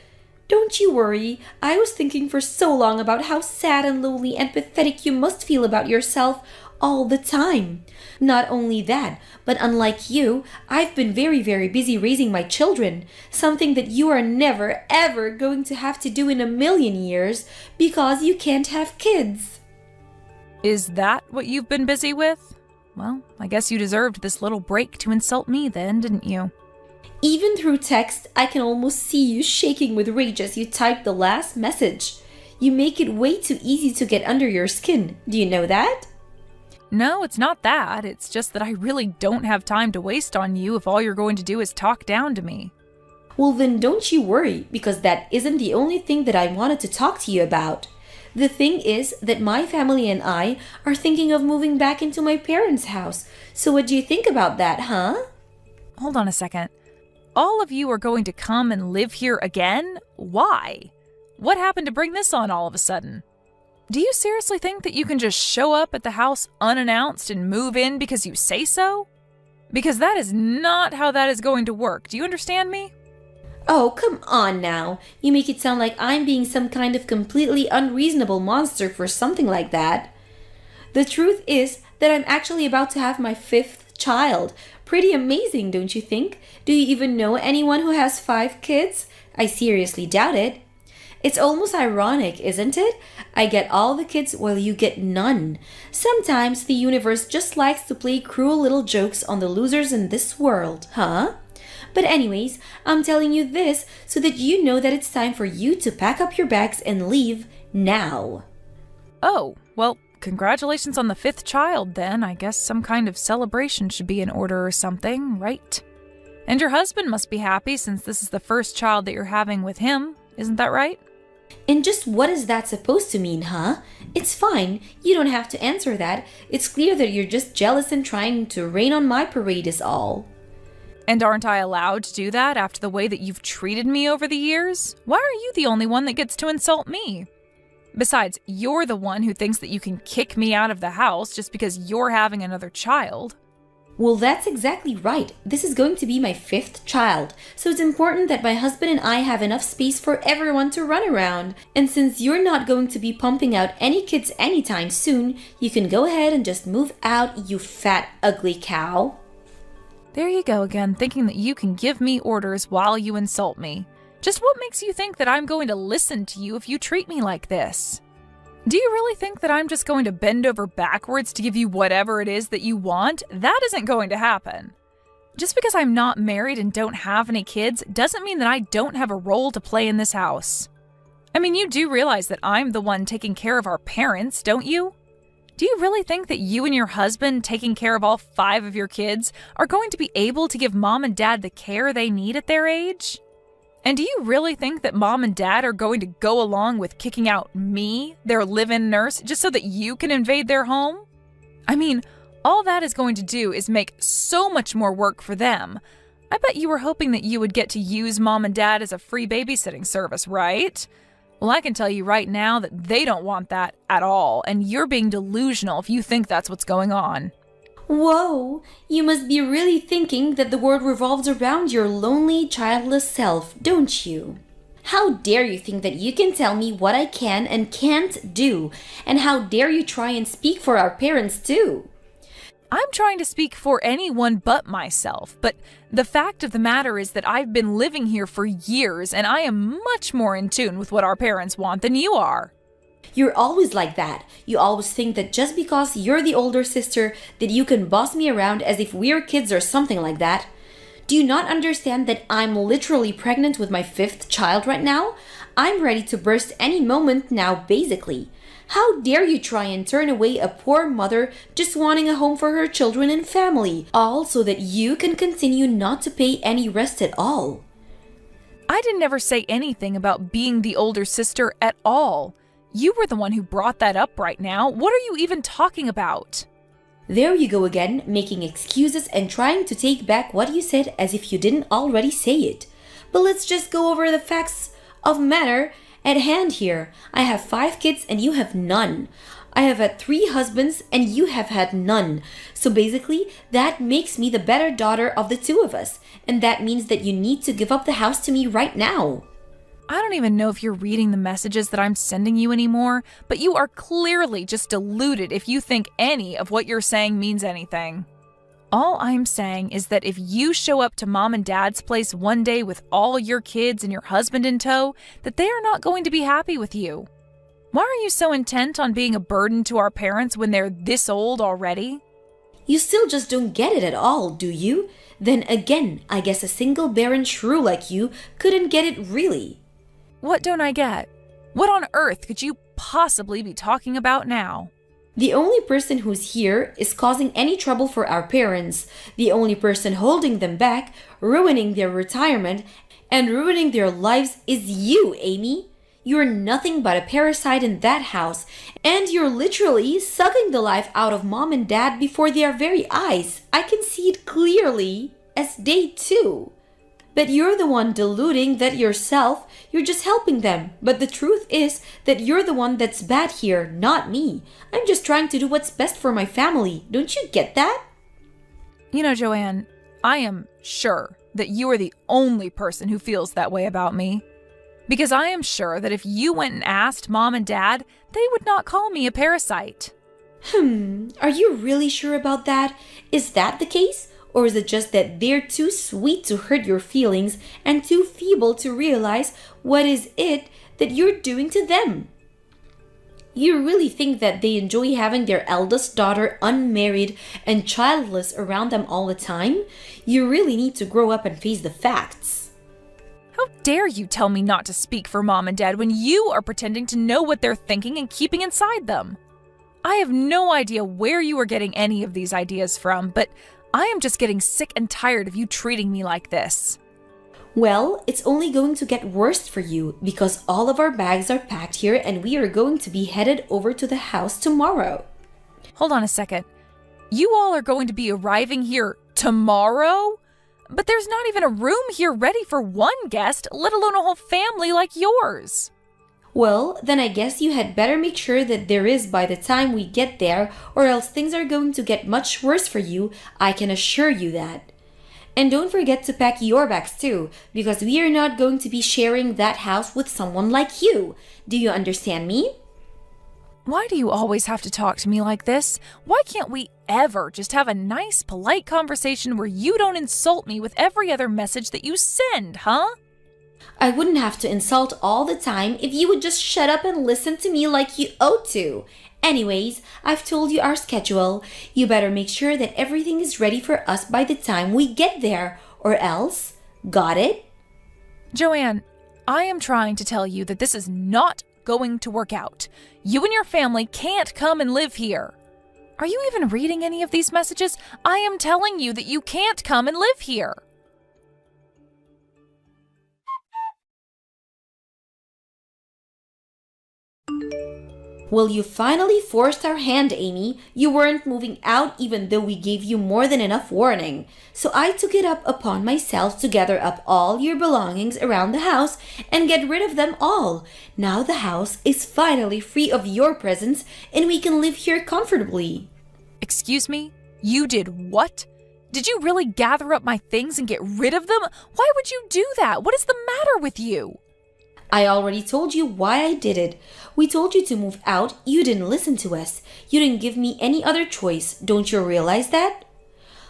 [SPEAKER 4] Don't you worry. I was thinking for so long about how sad and lonely and pathetic you must feel about yourself all the time. Not only that, but unlike you, I've been very, very busy raising my children, something that you are never, ever going to have to do in a million years because you can't have kids.
[SPEAKER 5] Is that what you've been busy with? Well, I guess you deserved this little break to insult me then, didn't you?
[SPEAKER 4] Even through text, I can almost see you shaking with rage as you type the last message. You make it way too easy to get under your skin. Do you know that?
[SPEAKER 5] No, it's not that. It's just that I really don't have time to waste on you if all you're going to do is talk down to me.
[SPEAKER 4] Well, then don't you worry, because that isn't the only thing that I wanted to talk to you about. The thing is that my family and I are thinking of moving back into my parents' house. So what do you think about that, huh?
[SPEAKER 5] Hold on a second. All of you are going to come and live here again? Why? What happened to bring this on all of a sudden? Do you seriously think that you can just show up at the house unannounced and move in because you say so? Because that is not how that is going to work. Do you understand me?
[SPEAKER 4] Oh, come on now. You make it sound like I'm being some kind of completely unreasonable monster for something like that. The truth is that I'm actually about to have my 5th child. Pretty amazing, don't you think? Do you even know anyone who has 5 kids? I seriously doubt it. It's almost ironic, isn't it? I get all the kids while you get none. Sometimes the universe just likes to play cruel little jokes on the losers in this world, huh? But anyways, I'm telling you this so that you know that it's time for you to pack up your bags and leave now.
[SPEAKER 5] Oh, well, congratulations on the 5th child then. I guess some kind of celebration should be in order or something, right? And your husband must be happy since this is the first child that you're having with him. Isn't that right?
[SPEAKER 4] And just what is that supposed to mean, huh? It's fine. You don't have to answer that. It's clear that you're just jealous and trying to rain on my parade is all.
[SPEAKER 5] And aren't I allowed to do that after the way that you've treated me over the years? Why are you the only one that gets to insult me? Besides, you're the one who thinks that you can kick me out of the house just because you're having another child.
[SPEAKER 4] Well, that's exactly right. This is going to be my 5th child, so it's important that my husband and I have enough space for everyone to run around. And since you're not going to be pumping out any kids anytime soon, you can go ahead and just move out, you fat, ugly cow.
[SPEAKER 5] There you go again, thinking that you can give me orders while you insult me. Just what makes you think that I'm going to listen to you if you treat me like this? Do you really think that I'm just going to bend over backwards to give you whatever it is that you want? That isn't going to happen. Just because I'm not married and don't have any kids doesn't mean that I don't have a role to play in this house. I mean, you do realize that I'm the one taking care of our parents, don't you? Do you really think that you and your husband taking care of all 5 of your kids are going to be able to give mom and dad the care they need at their age? And do you really think that mom and dad are going to go along with kicking out me, their live-in nurse, just so that you can invade their home? I mean, all that is going to do is make so much more work for them. I bet you were hoping that you would get to use mom and dad as a free babysitting service, right? Well, I can tell you right now that they don't want that at all, and you're being delusional if you think that's what's going on.
[SPEAKER 4] Whoa, you must be really thinking that the world revolves around your lonely, childless self, don't you? How dare you think that you can tell me what I can and can't do? And how dare you try and speak for our parents too?
[SPEAKER 5] I'm trying to speak for anyone but myself, but the fact of the matter is that I've been living here for years and I am much more in tune with what our parents want than you are.
[SPEAKER 4] You're always like that. You always think that just because you're the older sister that you can boss me around as if we're kids or something like that. Do you not understand that I'm literally pregnant with my 5th child right now? I'm ready to burst any moment now, basically. How dare you try and turn away a poor mother just wanting a home for her children and family, all so that you can continue not to pay any rest at all?
[SPEAKER 5] I didn't ever say anything about being the older sister at all. You were the one who brought that up right now. What are you even talking about?
[SPEAKER 4] There you go again, making excuses and trying to take back what you said as if you didn't already say it. But let's just go over the facts of matter at hand here. I have 5 kids and you have none. I have had 3 husbands and you have had none. So basically, that makes me the better daughter of the 2 of us. And that means that you need to give up the house to me right now.
[SPEAKER 5] I don't even know if you're reading the messages that I'm sending you anymore, but you are clearly just deluded if you think any of what you're saying means anything. All I'm saying is that if you show up to mom and dad's place one day with all your kids and your husband in tow, that they are not going to be happy with you. Why are you so intent on being a burden to our parents when they're this old already?
[SPEAKER 4] You still just don't get it at all, do you? Then again, I guess a single barren shrew like you couldn't get it really.
[SPEAKER 5] What don't I get? What on earth could you possibly be talking about now?
[SPEAKER 4] The only person who's here is causing any trouble for our parents. The only person holding them back, ruining their retirement, and ruining their lives is you, Amy. You're nothing but a parasite in that house, and you're literally sucking the life out of mom and dad before their very eyes. I can see it clearly as day 2. But you're the one deluding that yourself, you're just helping them. But the truth is that you're the one that's bad here, not me. I'm just trying to do what's best for my family. Don't you get that?
[SPEAKER 5] You know, Joanne, I am sure that you are the only person who feels that way about me. Because I am sure that if you went and asked mom and dad, they would not call me a parasite.
[SPEAKER 4] Are you really sure about that? Is that the case? Or is it just that they're too sweet to hurt your feelings and too feeble to realize what is it that you're doing to them? You really think that they enjoy having their eldest daughter unmarried and childless around them all the time? You really need to grow up and face the facts.
[SPEAKER 5] How dare you tell me not to speak for mom and dad when you are pretending to know what they're thinking and keeping inside them? I have no idea where you are getting any of these ideas from, but I am just getting sick and tired of you treating me like this.
[SPEAKER 4] Well, it's only going to get worse for you because all of our bags are packed here and we are going to be headed over to the house tomorrow.
[SPEAKER 5] Hold on a second. You all are going to be arriving here tomorrow? But there's not even a room here ready for one guest, let alone a whole family like yours.
[SPEAKER 4] Well, then I guess you had better make sure that there is by the time we get there, or else things are going to get much worse for you, I can assure you that. And don't forget to pack your bags too, because we are not going to be sharing that house with someone like you. Do you understand me?
[SPEAKER 5] Why do you always have to talk to me like this? Why can't we ever just have a nice, polite conversation where you don't insult me with every other message that you send, huh?
[SPEAKER 4] I wouldn't have to insult all the time if you would just shut up and listen to me like you ought to. Anyways, I've told you our schedule. You better make sure that everything is ready for us by the time we get there, or else. Got it?
[SPEAKER 5] Joanne, I am trying to tell you that this is not going to work out. You and your family can't come and live here. Are you even reading any of these messages? I am telling you that you can't come and live here.
[SPEAKER 4] Well, you finally forced our hand, Amy. You weren't moving out even though we gave you more than enough warning. So I took it up upon myself to gather up all your belongings around the house and get rid of them all. Now the house is finally free of your presence and we can live here comfortably.
[SPEAKER 5] Excuse me? You did what? Did you really gather up my things and get rid of them? Why would you do that? What is the matter with you?
[SPEAKER 4] I already told you why I did it. We told you to move out. You didn't listen to us. You didn't give me any other choice. Don't you realize that?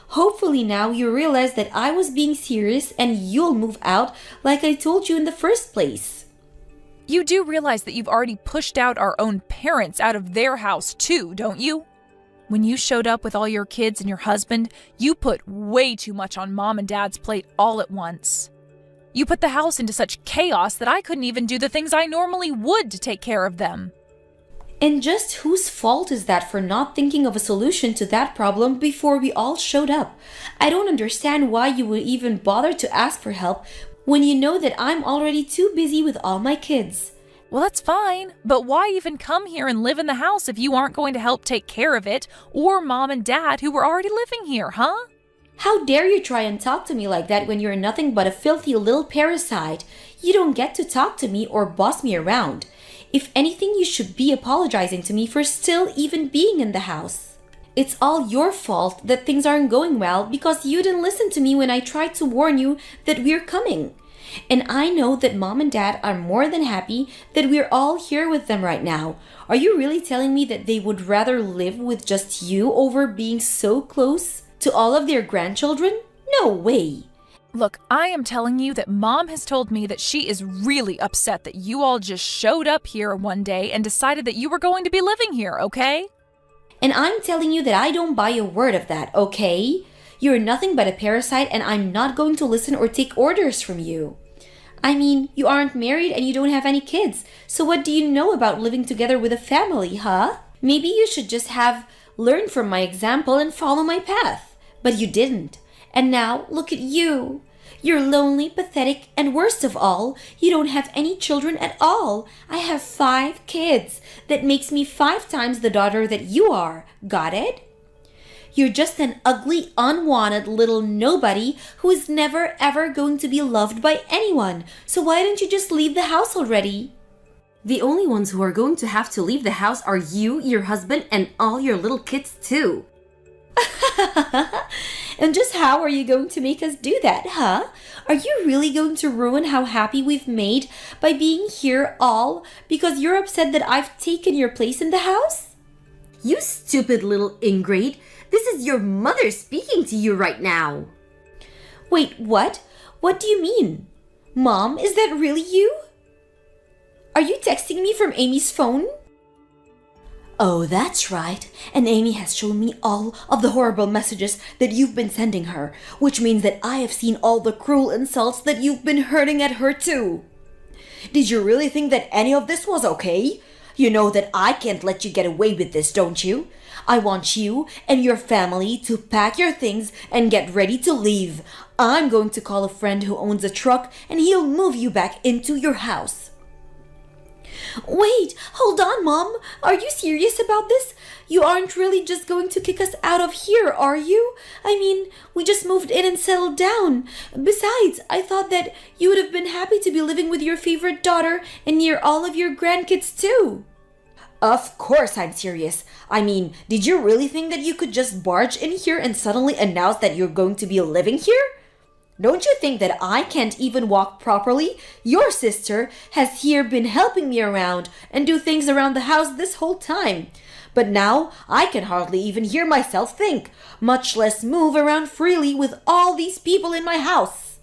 [SPEAKER 4] Hopefully now you realize that I was being serious and you'll move out like I told you in the first place.
[SPEAKER 5] You do realize that you've already pushed out our own parents out of their house too, don't you? When you showed up with all your kids and your husband, you put way too much on Mom and Dad's plate all at once. You put the house into such chaos that I couldn't even do the things I normally would to take care of them.
[SPEAKER 4] And just whose fault is that for not thinking of a solution to that problem before we all showed up? I don't understand why you would even bother to ask for help when you know that I'm already too busy with all my kids.
[SPEAKER 5] Well, that's fine, but why even come here and live in the house if you aren't going to help take care of it, or Mom and Dad who were already living here, huh?
[SPEAKER 4] How dare you try and talk to me like that when you're nothing but a filthy little parasite? You don't get to talk to me or boss me around. If anything, you should be apologizing to me for still even being in the house. It's all your fault that things aren't going well because you didn't listen to me when I tried to warn you that we're coming. And I know that Mom and Dad are more than happy that we're all here with them right now. Are you really telling me that they would rather live with just you over being so close to all of their grandchildren? No way.
[SPEAKER 5] Look, I am telling you that Mom has told me that she is really upset that you all just showed up here one day and decided that you were going to be living here, okay?
[SPEAKER 4] And I'm telling you that I don't buy a word of that, okay? You're nothing but a parasite and I'm not going to listen or take orders from you. I mean, you aren't married and you don't have any kids. So what do you know about living together with a family, huh? Maybe you should just have learned from my example and follow my path. But you didn't. And now, look at you. You're lonely, pathetic, and worst of all, you don't have any children at all. I have 5 kids. That makes me 5 times the daughter that you are. Got it? You're just an ugly, unwanted little nobody who is never ever going to be loved by anyone. So why don't you just leave the house already? The only ones who are going to have to leave the house are you, your husband, and all your little kids too. And just how are you going to make us do that, huh? Are you really going to ruin how happy we've made by being here all because you're upset that I've taken your place in the house? You stupid little ingrate. This is your mother speaking to you right now. Wait, what? What do you mean? Mom, is that really you? Are you texting me from Amy's phone? Oh, that's right. And Amy has shown me all of the horrible messages that you've been sending her, which means that I have seen all the cruel insults that you've been hurting at her too. Did you really think that any of this was okay? You know that I can't let you get away with this, don't you? I want you and your family to pack your things and get ready to leave. I'm going to call a friend who owns a truck and he'll move you back into your house. Wait, hold on, Mom. Are you serious about this? You aren't really just going to kick us out of here, are you? I mean, we just moved in and settled down. Besides, I thought that you would have been happy to be living with your favorite daughter and near all of your grandkids too. Of course I'm serious. I mean, did you really think that you could just barge in here and suddenly announce that you're going to be living here? Don't you think that I can't even walk properly? Your sister has here been helping me around and do things around the house this whole time. But now I can hardly even hear myself think, much less move around freely with all these people in my house.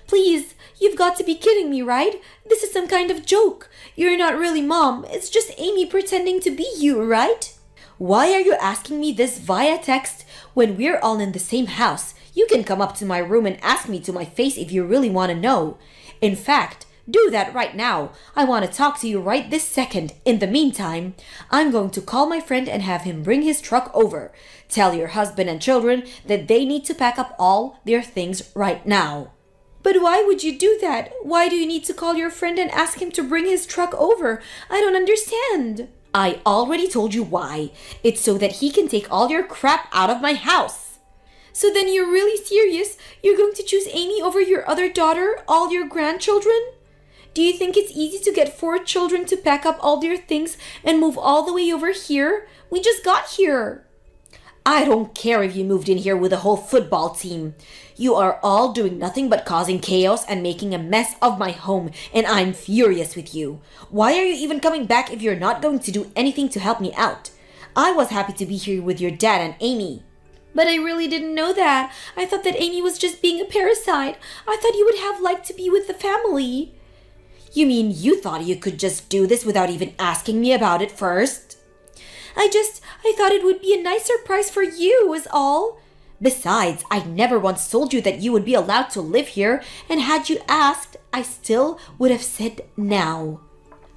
[SPEAKER 4] Please, you've got to be kidding me, right? This is some kind of joke. You're not really Mom. It's just Amy pretending to be you, right? Why are you asking me this via text when we're all in the same house? You can come up to my room and ask me to my face if you really want to know. In fact, do that right now. I want to talk to you right this second. In the meantime, I'm going to call my friend and have him bring his truck over. Tell your husband and children that they need to pack up all their things right now. But why would you do that? Why do you need to call your friend and ask him to bring his truck over? I don't understand. I already told you why. It's so that he can take all your crap out of my house. So then you're really serious? You're going to choose Amy over your other daughter, all your grandchildren? Do you think it's easy to get 4 children to pack up all their things and move all the way over here? We just got here. I don't care if you moved in here with a whole football team. You are all doing nothing but causing chaos and making a mess of my home, and I'm furious with you. Why are you even coming back if you're not going to do anything to help me out? I was happy to be here with your dad and Amy. But I really didn't know that. I thought that Amy was just being a parasite. I thought you would have liked to be with the family. You mean you thought you could just do this without even asking me about it first? I thought it would be a nice surprise for you, is all. Besides, I never once told you that you would be allowed to live here, and had you asked, I still would have said now.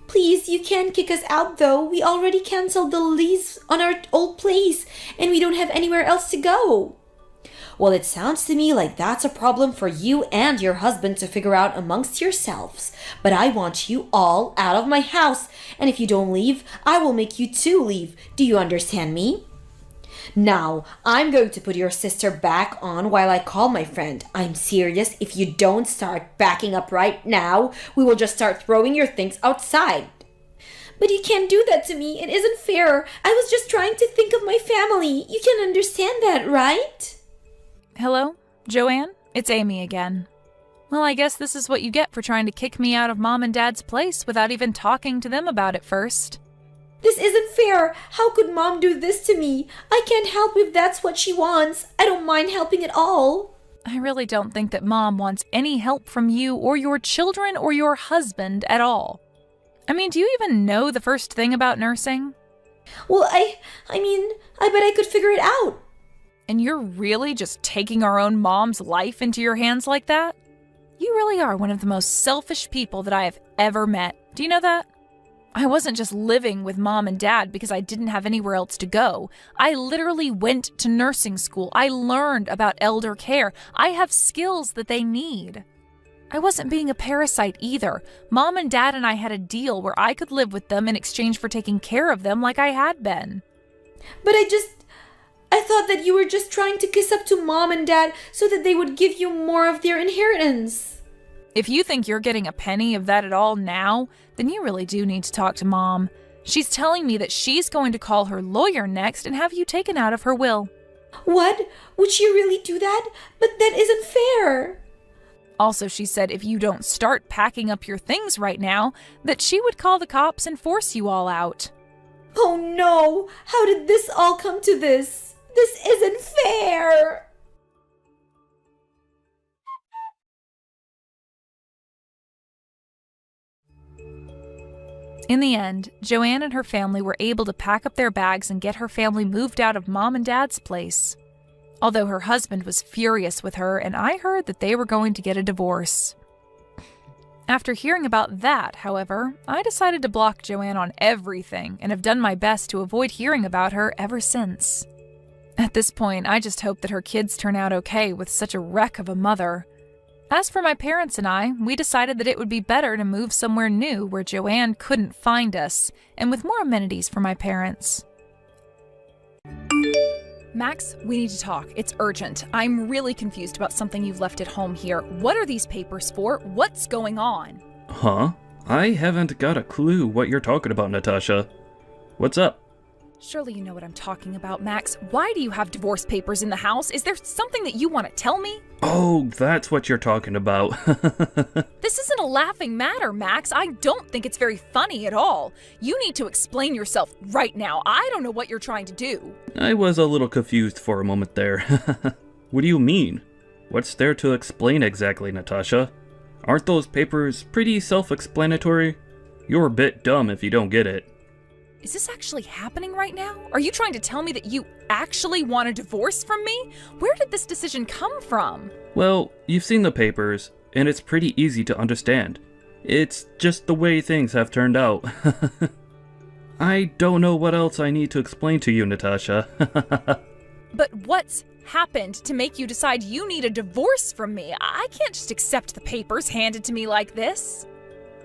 [SPEAKER 4] Please, you can't kick us out though. We already canceled the lease on our old place, and we don't have anywhere else to go. Well, it sounds to me like that's a problem for you and your husband to figure out amongst yourselves. But I want you all out of my house, and if you don't leave, I will make you two leave. Do you understand me? Now, I'm going to put your sister back on while I call my friend. I'm serious. If you don't start backing up right now, we will just start throwing your things outside. But you can't do that to me. It isn't fair. I was just trying to think of my family. You can understand that, right?
[SPEAKER 5] Hello, Joanne? It's Amy again. Well, I guess this is what you get for trying to kick me out of Mom and Dad's place without even talking to them about it first.
[SPEAKER 4] This isn't fair. How could Mom do this to me? I can't help if that's what she wants. I don't mind helping at all.
[SPEAKER 5] I really don't think that Mom wants any help from you or your children or your husband at all. I mean, do you even know the first thing about nursing?
[SPEAKER 4] Well, I bet I could figure it out.
[SPEAKER 5] And you're really just taking our own mom's life into your hands like that? You really are one of the most selfish people that I have ever met. Do you know that? I wasn't just living with Mom and Dad because I didn't have anywhere else to go. I literally went to nursing school. I learned about elder care. I have skills that they need. I wasn't being a parasite either. Mom and Dad and I had a deal where I could live with them in exchange for taking care of them like I had been.
[SPEAKER 4] But I thought that you were just trying to kiss up to Mom and Dad so that they would give you more of their inheritance.
[SPEAKER 5] If you think you're getting a penny of that at all now, then you really do need to talk to Mom. She's telling me that she's going to call her lawyer next and have you taken out of her will.
[SPEAKER 4] What? Would she really do that? But that isn't fair.
[SPEAKER 5] Also, she said if you don't start packing up your things right now, that she would call the cops and force you all out.
[SPEAKER 4] Oh no! How did this all come to this? This isn't fair!
[SPEAKER 5] In the end, Joanne and her family were able to pack up their bags and get her family moved out of Mom and Dad's place. Although her husband was furious with her, and I heard that they were going to get a divorce. After hearing about that, however, I decided to block Joanne on everything and have done my best to avoid hearing about her ever since. At this point, I just hope that her kids turn out okay with such a wreck of a mother. As for my parents and I, we decided that it would be better to move somewhere new where Joanne couldn't find us, and with more amenities for my parents. Max, we need to talk. It's urgent. I'm really confused about something you've left at home here. What are these papers for? What's going on?
[SPEAKER 6] Huh? I haven't got a clue what you're talking about, Natasha. What's up?
[SPEAKER 5] Surely you know what I'm talking about, Max. Why do you have divorce papers in the house? Is there something that you want to tell me?
[SPEAKER 6] Oh, that's what you're talking about.
[SPEAKER 5] This isn't a laughing matter, Max. I don't think it's very funny at all. You need to explain yourself right now. I don't know what you're trying to do.
[SPEAKER 6] I was a little confused for a moment there. What do you mean? What's there to explain exactly, Natasha? Aren't those papers pretty self-explanatory? You're a bit dumb if you don't get it.
[SPEAKER 5] Is this actually happening right now? Are you trying to tell me that you actually want a divorce from me? Where did this decision come from?
[SPEAKER 6] Well, you've seen the papers, and it's pretty easy to understand. It's just the way things have turned out. I don't know what else I need to explain to you, Natasha.
[SPEAKER 5] But what's happened to make you decide you need a divorce from me? I can't just accept the papers handed to me like this.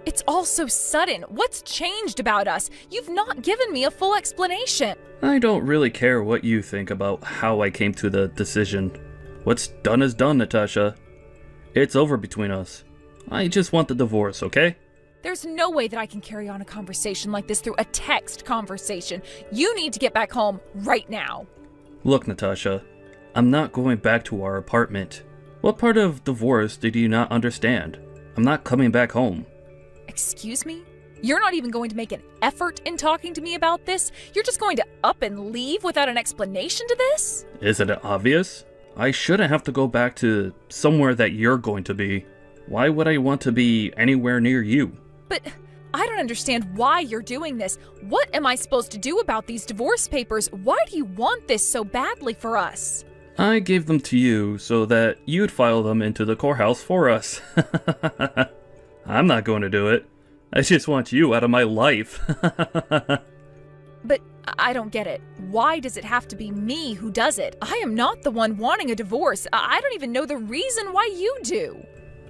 [SPEAKER 5] It's all so sudden. What's changed about us? You've not given me a full explanation.
[SPEAKER 6] I don't really care what you think about how I came to the decision. What's done is done, Natasha. It's over between us. I just want the divorce, okay?
[SPEAKER 5] There's no way that I can carry on a conversation like this through a text conversation. You need to get back home right now.
[SPEAKER 6] Look, Natasha, I'm not going back to our apartment. What part of divorce did you not understand? I'm not coming back home.
[SPEAKER 5] Excuse me? You're not even going to make an effort in talking to me about this? You're just going to up and leave without an explanation to this?
[SPEAKER 6] Isn't it obvious? I shouldn't have to go back to somewhere that you're going to be. Why would I want to be anywhere near you?
[SPEAKER 5] But I don't understand why you're doing this. What am I supposed to do about these divorce papers? Why do you want this so badly for us?
[SPEAKER 6] I gave them to you so that you'd file them into the courthouse for us. I'm not going to do it. I just want you out of my life.
[SPEAKER 5] But I don't get it. Why does it have to be me who does it? I am not the one wanting a divorce. I don't even know the reason why you do.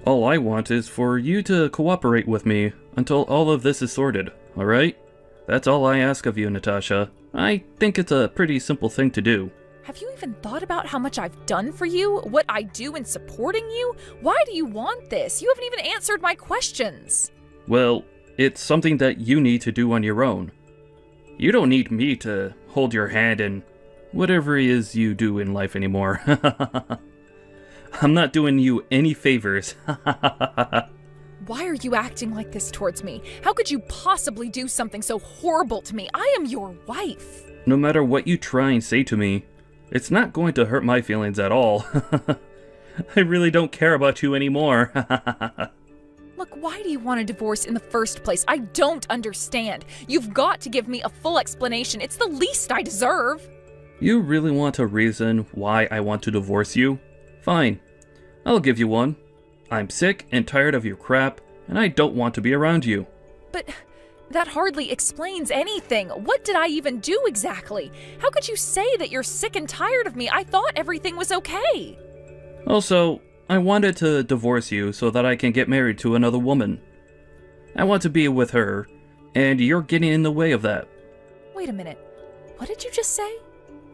[SPEAKER 6] All I want is for you to cooperate with me until all of this is sorted, alright? That's all I ask of you, Natasha. I think it's a pretty simple thing to do.
[SPEAKER 5] Have you even thought about how much I've done for you? What I do in supporting you? Why do you want this? You haven't even answered my questions.
[SPEAKER 6] Well, it's something that you need to do on your own. You don't need me to hold your hand in whatever it is you do in life anymore. I'm not doing you any favors.
[SPEAKER 5] Why are you acting like this towards me? How could you possibly do something so horrible to me? I am your wife.
[SPEAKER 6] No matter what you try and say to me, it's not going to hurt my feelings at all. I really don't care about you anymore.
[SPEAKER 5] Look, why do you want a divorce in the first place? I don't understand. You've got to give me a full explanation. It's the least I deserve.
[SPEAKER 6] You really want a reason why I want to divorce you? Fine. I'll give you one. I'm sick and tired of your crap, and I don't want to be around you.
[SPEAKER 5] But that hardly explains anything. What did I even do exactly? How could you say that you're sick and tired of me? I thought everything was okay.
[SPEAKER 6] Also, I wanted to divorce you so that I can get married to another woman. I want to be with her, and you're getting in the way of that.
[SPEAKER 5] Wait a minute. What did you just say?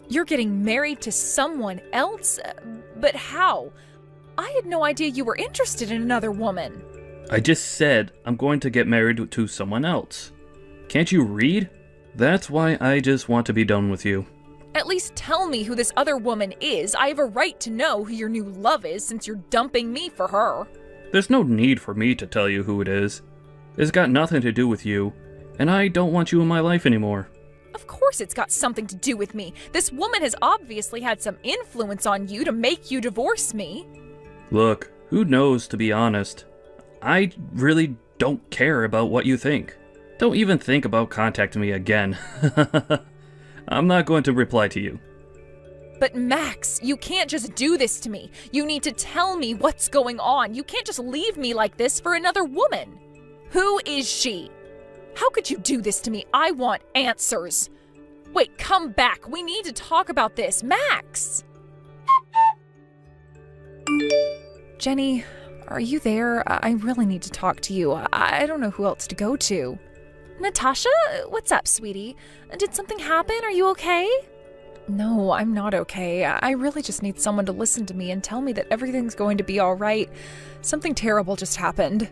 [SPEAKER 5] You're getting married to someone else? But how? I had no idea you were interested in another woman.
[SPEAKER 6] I just said I'm going to get married to someone else. Can't you read? That's why I just want to be done with you.
[SPEAKER 5] At least tell me who this other woman is. I have a right to know who your new love is since you're dumping me for her.
[SPEAKER 6] There's no need for me to tell you who it is. It's got nothing to do with you, and I don't want you in my life anymore.
[SPEAKER 5] Of course it's got something to do with me. This woman has obviously had some influence on you to make you divorce me.
[SPEAKER 6] Look, who knows, to be honest. I really don't care about what you think. Don't even think about contacting me again. I'm not going to reply to you.
[SPEAKER 5] But Max, you can't just do this to me. You need to tell me what's going on. You can't just leave me like this for another woman. Who is she? How could you do this to me? I want answers. Wait, come back. We need to talk about this. Max! Jenny, are you there? I really need to talk to you. I don't know who else to go to. Natasha? What's up, sweetie? Did something happen? Are you okay? No, I'm not okay. I really just need someone to listen to me and tell me that everything's going to be all right. Something terrible just happened.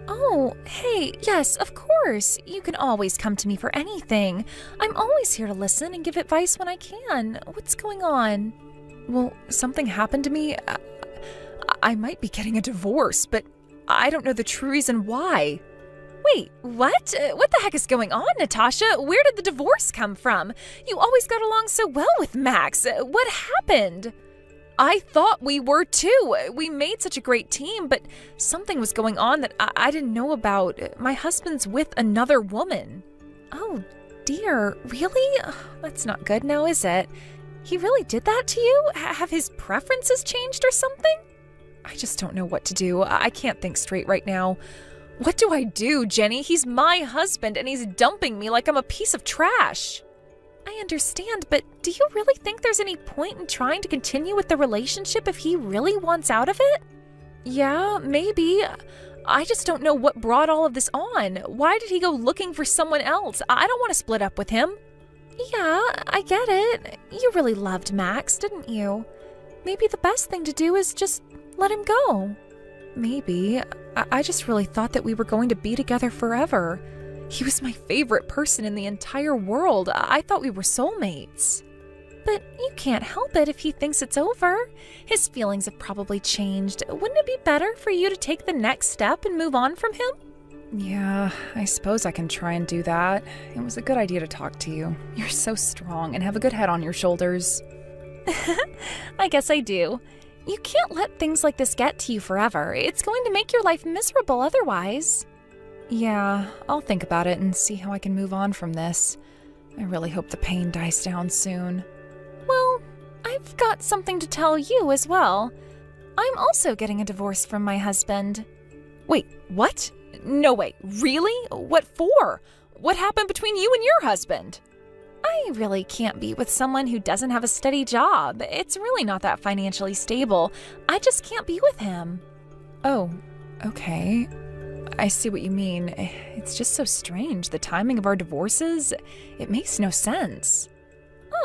[SPEAKER 5] Oh, hey, yes, of course. You can always come to me for anything. I'm always here to listen and give advice when I can. What's going on? Well, something happened to me. I might be getting a divorce, but I don't know the true reason why. Wait, what? What the heck is going on, Natasha? Where did the divorce come from? You always got along so well with Max. What happened? I thought we were too. We made such a great team, but something was going on that I didn't know about. My husband's with another woman. Oh, dear. Really? That's not good now, is it? He really did that to you? Have his preferences changed or something? I just don't know what to do. I can't think straight right now. What do I do, Jenny? He's my husband and he's dumping me like I'm a piece of trash. I understand, but do you really think there's any point in trying to continue with the relationship if he really wants out of it? Yeah, maybe. I just don't know what brought all of this on. Why did he go looking for someone else? I don't want to split up with him. Yeah, I get it. You really loved Max, didn't you? Maybe the best thing to do is just let him go. Maybe. I just really thought that we were going to be together forever. He was my favorite person in the entire world. I thought we were soulmates. But you can't help it if he thinks it's over. His feelings have probably changed. Wouldn't it be better for you to take the next step and move on from him? Yeah, I suppose I can try and do that. It was a good idea to talk to you. You're so strong and have a good head on your shoulders. I guess I do. You can't let things like this get to you forever. It's going to make your life miserable otherwise. Yeah, I'll think about it and see how I can move on from this. I really hope the pain dies down soon. Well, I've got something to tell you as well. I'm also getting a divorce from my husband. Wait, what? No way, really? What for? What happened between you and your husband? I really can't be with someone who doesn't have a steady job. It's really not that financially stable. I just can't be with him. Oh, okay. I see what you mean. It's just so strange. The timing of our divorces, it makes no sense.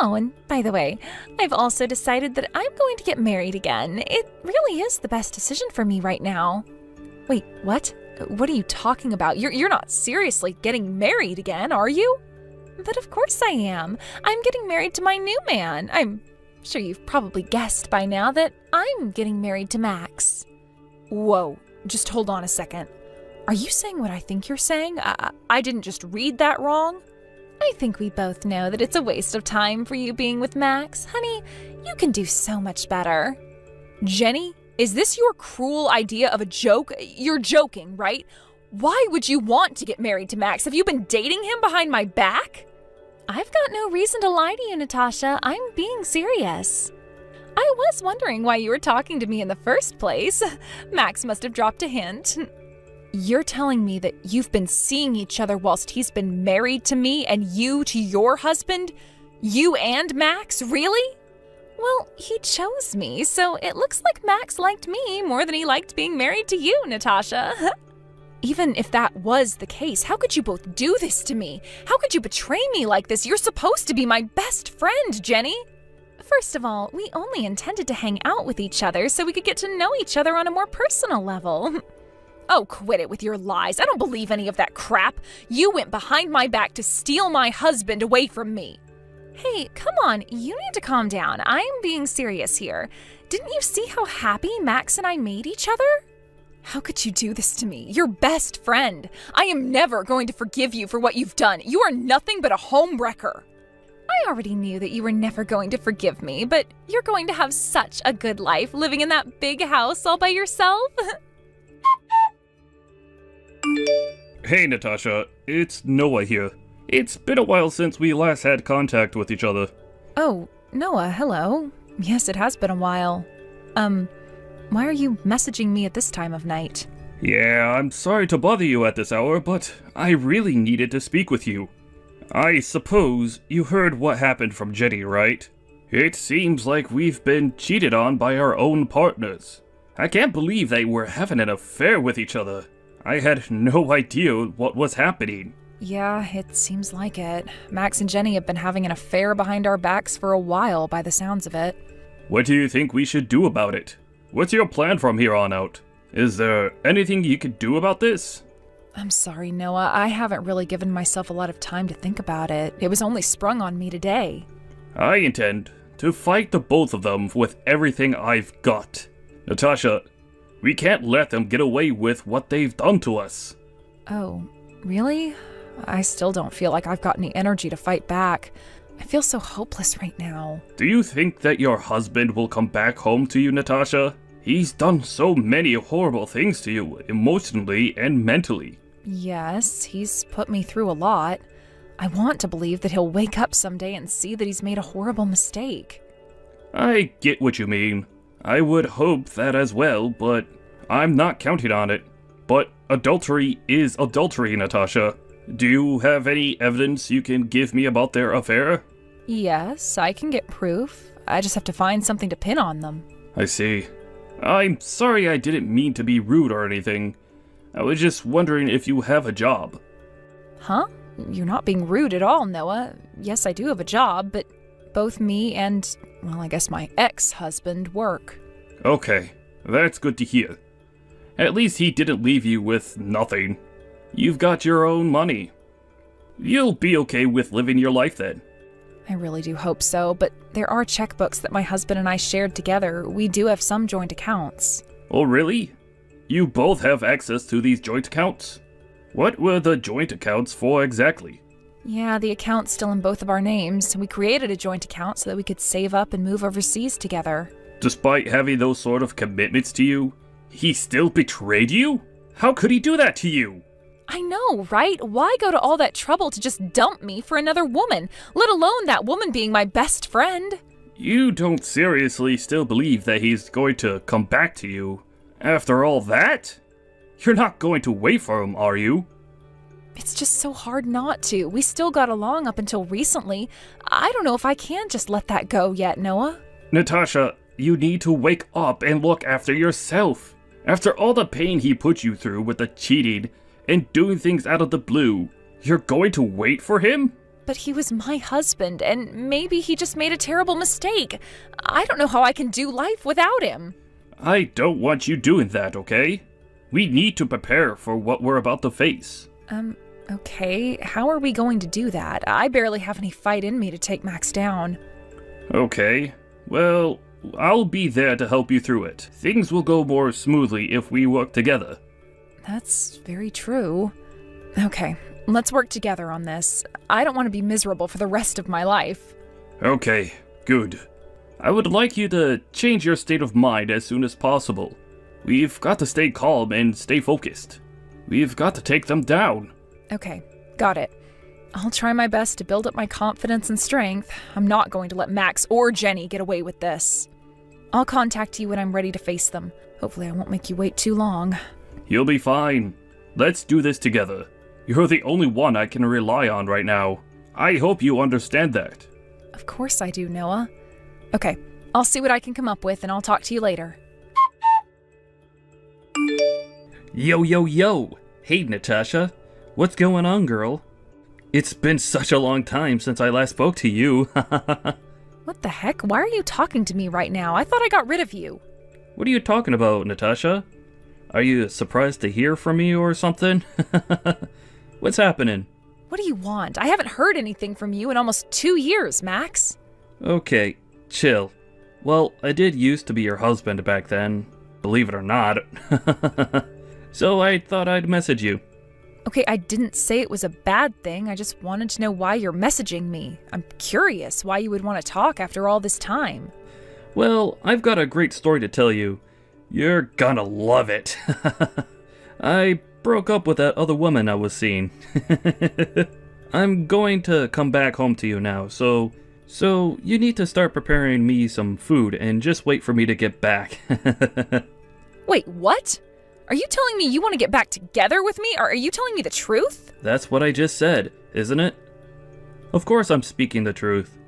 [SPEAKER 5] Oh, and by the way, I've also decided that I'm going to get married again. It really is the best decision for me right now. Wait, what? What are you talking about? You're not seriously getting married again, are you? But of course I am. I'm getting married to my new man. I'm sure you've probably guessed by now that I'm getting married to Max. Whoa, just hold on a second. Are you saying what I think you're saying? I didn't just read that wrong? I think we both know that it's a waste of time for you being with Max. Honey, you can do so much better. Jenny, is this your cruel idea of a joke? You're joking, right? Why would you want to get married to Max? Have you been dating him behind my back? I've got no reason to lie to you, Natasha. I'm being serious. I was wondering why you were talking to me in the first place. Max must have dropped a hint. You're telling me that you've been seeing each other whilst he's been married to me and you to your husband? You and Max? Really? Well, he chose me, so it looks like Max liked me more than he liked being married to you, Natasha. Even if that was the case, how could you both do this to me? How could you betray me like this? You're supposed to be my best friend, Jenny. First of all, we only intended to hang out with each other so we could get to know each other on a more personal level. Oh, quit it with your lies. I don't believe any of that crap. You went behind my back to steal my husband away from me. Hey, come on, you need to calm down. I'm being serious here. Didn't you see how happy Max and I made each other? How could you do this to me? Your best friend. I am never going to forgive you for what you've done. You are nothing but a homewrecker. I already knew that you were never going to forgive me, but you're going to have such a good life living in that big house all by yourself.
[SPEAKER 6] Hey, Natasha. It's Noah here. It's been a while since we last had contact with each other.
[SPEAKER 5] Oh, Noah, hello. Yes, it has been a while. Why are you messaging me at this time of night?
[SPEAKER 6] Yeah, I'm sorry to bother you at this hour, but I really needed to speak with you. I suppose you heard what happened from Jenny, right? It seems like we've been cheated on by our own partners. I can't believe they were having an affair with each other. I had no idea what was happening.
[SPEAKER 5] Yeah, it seems like it. Max and Jenny have been having an affair behind our backs for a while, by the sounds of it.
[SPEAKER 6] What do you think we should do about it? What's your plan from here on out? Is there anything you could do about this?
[SPEAKER 5] I'm sorry, Noah. I haven't really given myself a lot of time to think about it. It was only sprung on me today.
[SPEAKER 6] I intend to fight the both of them with everything I've got. Natasha, we can't let them get away with what they've done to us.
[SPEAKER 5] Oh, really? I still don't feel like I've got any energy to fight back. I feel so hopeless right now.
[SPEAKER 6] Do you think that your husband will come back home to you, Natasha? He's done so many horrible things to you, emotionally and mentally.
[SPEAKER 5] Yes, he's put me through a lot. I want to believe that he'll wake up someday and see that he's made a horrible mistake.
[SPEAKER 6] I get what you mean. I would hope that as well, but I'm not counting on it. But adultery is adultery, Natasha. Do you have any evidence you can give me about their affair?
[SPEAKER 5] Yes, I can get proof. I just have to find something to pin on them.
[SPEAKER 6] I see. I'm sorry I didn't mean to be rude or anything. I was just wondering if you have a job.
[SPEAKER 5] Huh? You're not being rude at all, Noah. Yes, I do have a job, but both me and, well, I guess my ex-husband work.
[SPEAKER 6] Okay, that's good to hear. At least he didn't leave you with nothing. You've got your own money. You'll be okay with living your life then.
[SPEAKER 5] I really do hope so, but there are checkbooks that my husband and I shared together. We do have some joint accounts.
[SPEAKER 6] Oh, really? You both have access to these joint accounts? What were the joint accounts for exactly?
[SPEAKER 5] Yeah, the account's still in both of our names. We created a joint account so that we could save up and move overseas together.
[SPEAKER 6] Despite having those sort of commitments to you, he still betrayed you? How could he do that to you?
[SPEAKER 5] I know, right? Why go to all that trouble to just dump me for another woman, let alone that woman being my best friend?
[SPEAKER 6] You don't seriously still believe that he's going to come back to you after all that? You're not going to wait for him, are you?
[SPEAKER 5] It's just so hard not to. We still got along up until recently. I don't know if I can just let that go yet, Noah.
[SPEAKER 6] Natasha, you need to wake up and look after yourself. After all the pain he put you through with the cheating and doing things out of the blue, you're going to wait for him?
[SPEAKER 5] But he was my husband, and maybe he just made a terrible mistake. I don't know how I can do life without him.
[SPEAKER 6] I don't want you doing that, okay? We need to prepare for what we're about to face.
[SPEAKER 5] Okay. How are we going to do that? I barely have any fight in me to take Max down.
[SPEAKER 6] Okay. Well, I'll be there to help you through it. Things will go more smoothly if we work together.
[SPEAKER 5] That's very true. Okay, let's work together on this. I don't want to be miserable for the rest of my life.
[SPEAKER 6] Okay, good. I would like you to change your state of mind as soon as possible. We've got to stay calm and stay focused. We've got to take them down.
[SPEAKER 5] Okay, got it. I'll try my best to build up my confidence and strength. I'm not going to let Max or Jenny get away with this. I'll contact you when I'm ready to face them. Hopefully I won't make you wait too long.
[SPEAKER 6] You'll be fine. Let's do this together. You're the only one I can rely on right now. I hope you understand that.
[SPEAKER 5] Of course I do, Noah. Okay, I'll see what I can come up with and I'll talk to you later.
[SPEAKER 6] Yo, yo, yo! Hey, Natasha. What's going on, girl? It's been such a long time since I last spoke to you.
[SPEAKER 5] What the heck? Why are you talking to me right now? I thought I got rid of you.
[SPEAKER 6] What are you talking about, Natasha? Are you surprised to hear from me or something? What's happening?
[SPEAKER 5] What do you want? I haven't heard anything from you in almost 2 years, Max.
[SPEAKER 6] Okay, chill. Well, I did used to be your husband back then, believe it or not. So I thought I'd message you.
[SPEAKER 5] Okay, I didn't say it was a bad thing. I just wanted to know why you're messaging me. I'm curious why you would want to talk after all this time.
[SPEAKER 6] Well, I've got a great story to tell you. You're gonna love it. I broke up with that other woman I was seeing. I'm going to come back home to you now, so you need to start preparing me some food and just wait for me to get back.
[SPEAKER 5] Wait, what? Are you telling me you want to get back together with me, or are you telling me the truth?
[SPEAKER 6] That's what I just said, isn't it? Of course I'm speaking the truth.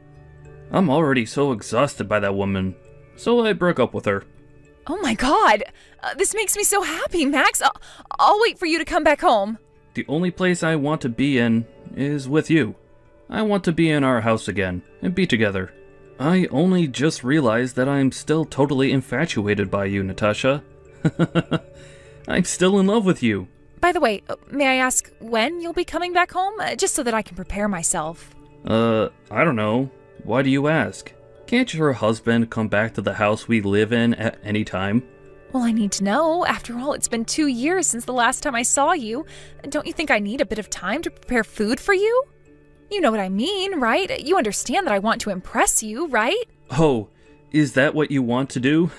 [SPEAKER 6] I'm already so exhausted by that woman, so I broke up with her.
[SPEAKER 5] Oh my god! This makes me so happy, Max. I'll wait for you to come back home.
[SPEAKER 6] The only place I want to be in is with you. I want to be in our house again and be together. I only just realized that I'm still totally infatuated by you, Natasha. I'm still in love with you.
[SPEAKER 5] By the way, may I ask when you'll be coming back home? Just so that I can prepare myself.
[SPEAKER 6] I don't know. Why do you ask? Can't your husband come back to the house we live in at any time?
[SPEAKER 5] Well, I need to know. After all, it's been 2 years since the last time I saw you. Don't you think I need a bit of time to prepare food for you? You know what I mean, right? You understand that I want to impress you, right?
[SPEAKER 6] Oh, is that what you want to do?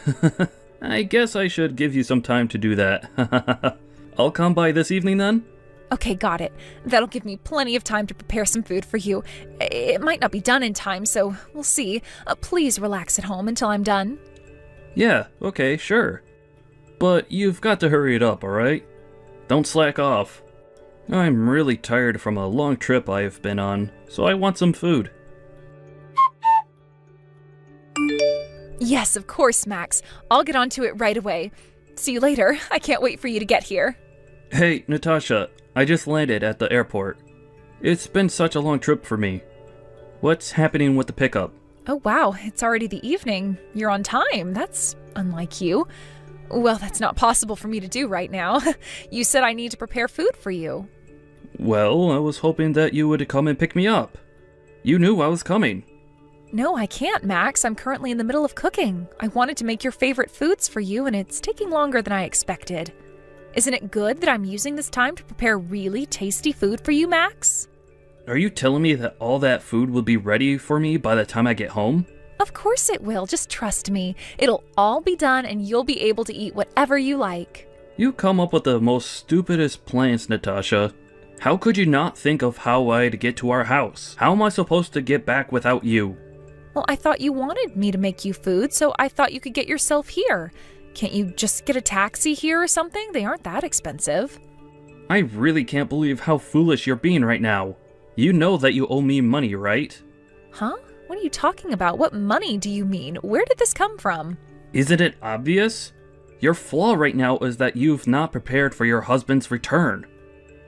[SPEAKER 6] I guess I should give you some time to do that. I'll come by this evening then?
[SPEAKER 5] Okay, got it. That'll give me plenty of time to prepare some food for you. It might not be done in time, so we'll see. Please relax at home until I'm done.
[SPEAKER 6] Yeah, okay, sure. But you've got to hurry it up, alright? Don't slack off. I'm really tired from a long trip I have been on, so I want some food.
[SPEAKER 5] Yes, of course, Max. I'll get onto it right away. See you later. I can't wait for you to get here.
[SPEAKER 6] Hey, Natasha, I just landed at the airport. It's been such a long trip for me. What's happening with the pickup?
[SPEAKER 5] Oh, wow. It's already the evening. You're on time. That's unlike you. Well, that's not possible for me to do right now. You said I need to prepare food for you.
[SPEAKER 6] Well, I was hoping that you would come and pick me up. You knew I was coming.
[SPEAKER 5] No, I can't, Max. I'm currently in the middle of cooking. I wanted to make your favorite foods for you, and it's taking longer than I expected. Isn't it good that I'm using this time to prepare really tasty food for you, Max?
[SPEAKER 6] Are you telling me that all that food will be ready for me by the time I get home?
[SPEAKER 5] Of course it will. Just trust me. It'll all be done, and you'll be able to eat whatever you like.
[SPEAKER 6] You come up with the most stupidest plans, Natasha. How could you not think of how I'd get to our house? How am I supposed to get back without you?
[SPEAKER 5] Well, I thought you wanted me to make you food, so I thought you could get yourself here. Can't you just get a taxi here or something? They aren't that expensive.
[SPEAKER 6] I really can't believe how foolish you're being right now. You know that you owe me money, right?
[SPEAKER 5] Huh? What are you talking about? What money do you mean? Where did this come from?
[SPEAKER 6] Isn't it obvious? Your flaw right now is that you've not prepared for your husband's return.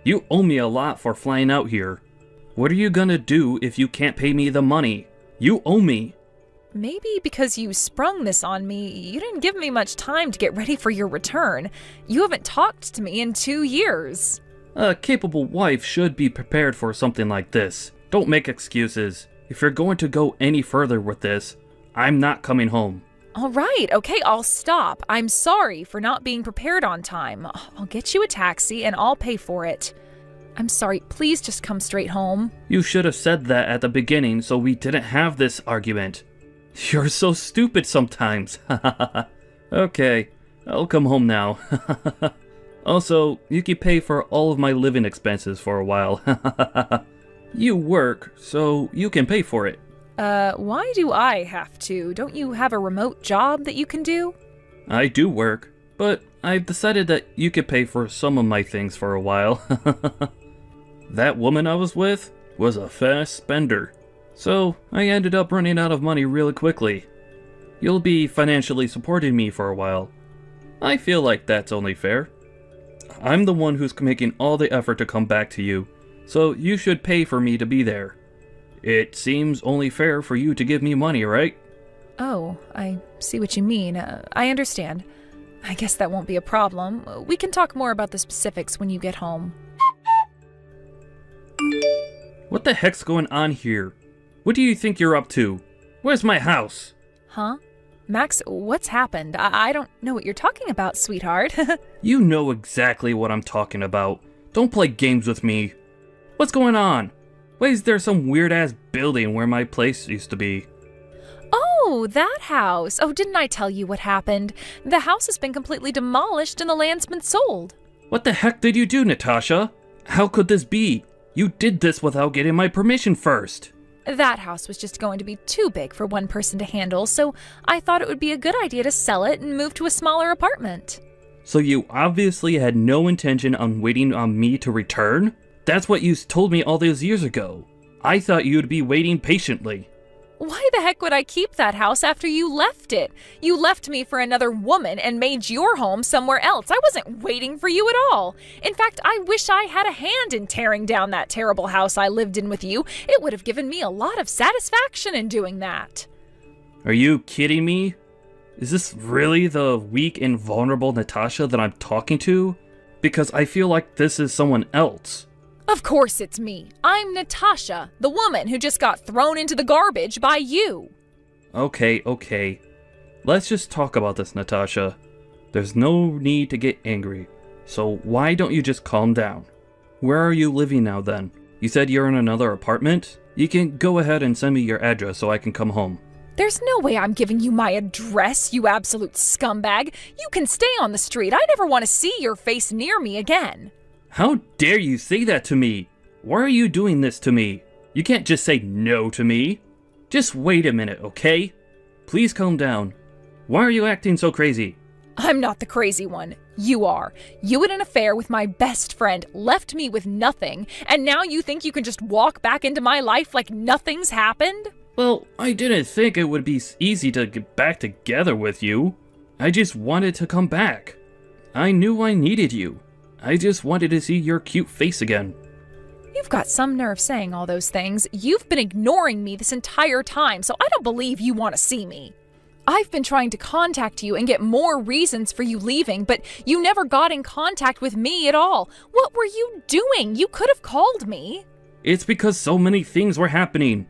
[SPEAKER 6] You owe me a lot for flying out here. What are you gonna do if you can't pay me the money? You owe me.
[SPEAKER 5] Maybe because you sprung this on me, you didn't give me much time to get ready for your return. You haven't talked to me in 2 years.
[SPEAKER 6] A capable wife should be prepared for something like this. Don't make excuses. If you're going to go any further with this, I'm not coming home.
[SPEAKER 5] All right, okay, I'll stop. I'm sorry for not being prepared on time. I'll get you a taxi and I'll pay for it. I'm sorry, please just come straight home.
[SPEAKER 6] You should have said that at the beginning so we didn't have this argument. You're so stupid sometimes. Okay, I'll come home now. Also, you can pay for all of my living expenses for a while. You work, so you can pay for it.
[SPEAKER 5] Why do I have to? Don't you have a remote job that you can do?
[SPEAKER 6] I do work, but I've decided that you could pay for some of my things for a while. That woman I was with was a fast spender, so I ended up running out of money really quickly. You'll be financially supporting me for a while. I feel like that's only fair. I'm the one who's making all the effort to come back to you, so you should pay for me to be there. It seems only fair for you to give me money, right?
[SPEAKER 5] Oh, I see what you mean. I understand. I guess that won't be a problem. We can talk more about the specifics when you get home.
[SPEAKER 6] What the heck's going on here? What do you think you're up to? Where's my house?
[SPEAKER 5] Huh? Max, what's happened? I don't know what you're talking about, sweetheart.
[SPEAKER 6] You know exactly what I'm talking about. Don't play games with me. What's going on? Why is there some weird-ass building where my place used to be?
[SPEAKER 5] Oh, that house. Oh, didn't I tell you what happened? The house has been completely demolished and the land's been sold.
[SPEAKER 6] What the heck did you do, Natasha? How could this be? You did this without getting my permission first.
[SPEAKER 5] That house was just going to be too big for one person to handle, so I thought it would be a good idea to sell it and move to a smaller apartment.
[SPEAKER 6] So you obviously had no intention on waiting on me to return? That's what you told me all those years ago. I thought you'd be waiting patiently.
[SPEAKER 5] Why the heck would I keep that house after you left it? You left me for another woman and made your home somewhere else. I wasn't waiting for you at all. In fact, I wish I had a hand in tearing down that terrible house I lived in with you. It would have given me a lot of satisfaction in doing that.
[SPEAKER 6] Are you kidding me? Is this really the weak and vulnerable Natasha that I'm talking to? Because I feel like this is someone else.
[SPEAKER 5] Of course it's me. I'm Natasha, the woman who just got thrown into the garbage by you.
[SPEAKER 6] Okay. Let's just talk about this, Natasha. There's no need to get angry. So why don't you just calm down? Where are you living now then? You said you're in another apartment? You can go ahead and send me your address so I can come home.
[SPEAKER 5] There's no way I'm giving you my address, you absolute scumbag. You can stay on the street. I never want to see your face near me again.
[SPEAKER 6] How dare you say that to me? Why are you doing this to me? You can't just say no to me. Just wait a minute, okay? Please calm down. Why are you acting so crazy?
[SPEAKER 5] I'm not the crazy one. You are. You had an affair with my best friend, left me with nothing, and now you think you can just walk back into my life like nothing's happened?
[SPEAKER 6] Well, I didn't think it would be easy to get back together with you. I just wanted to come back. I knew I needed you. I just wanted to see your cute face again.
[SPEAKER 5] You've got some nerve saying all those things. You've been ignoring me this entire time, so I don't believe you want to see me. I've been trying to contact you and get more reasons for you leaving, but you never got in contact with me at all. What were you doing? You could have called me.
[SPEAKER 6] It's because so many things were happening.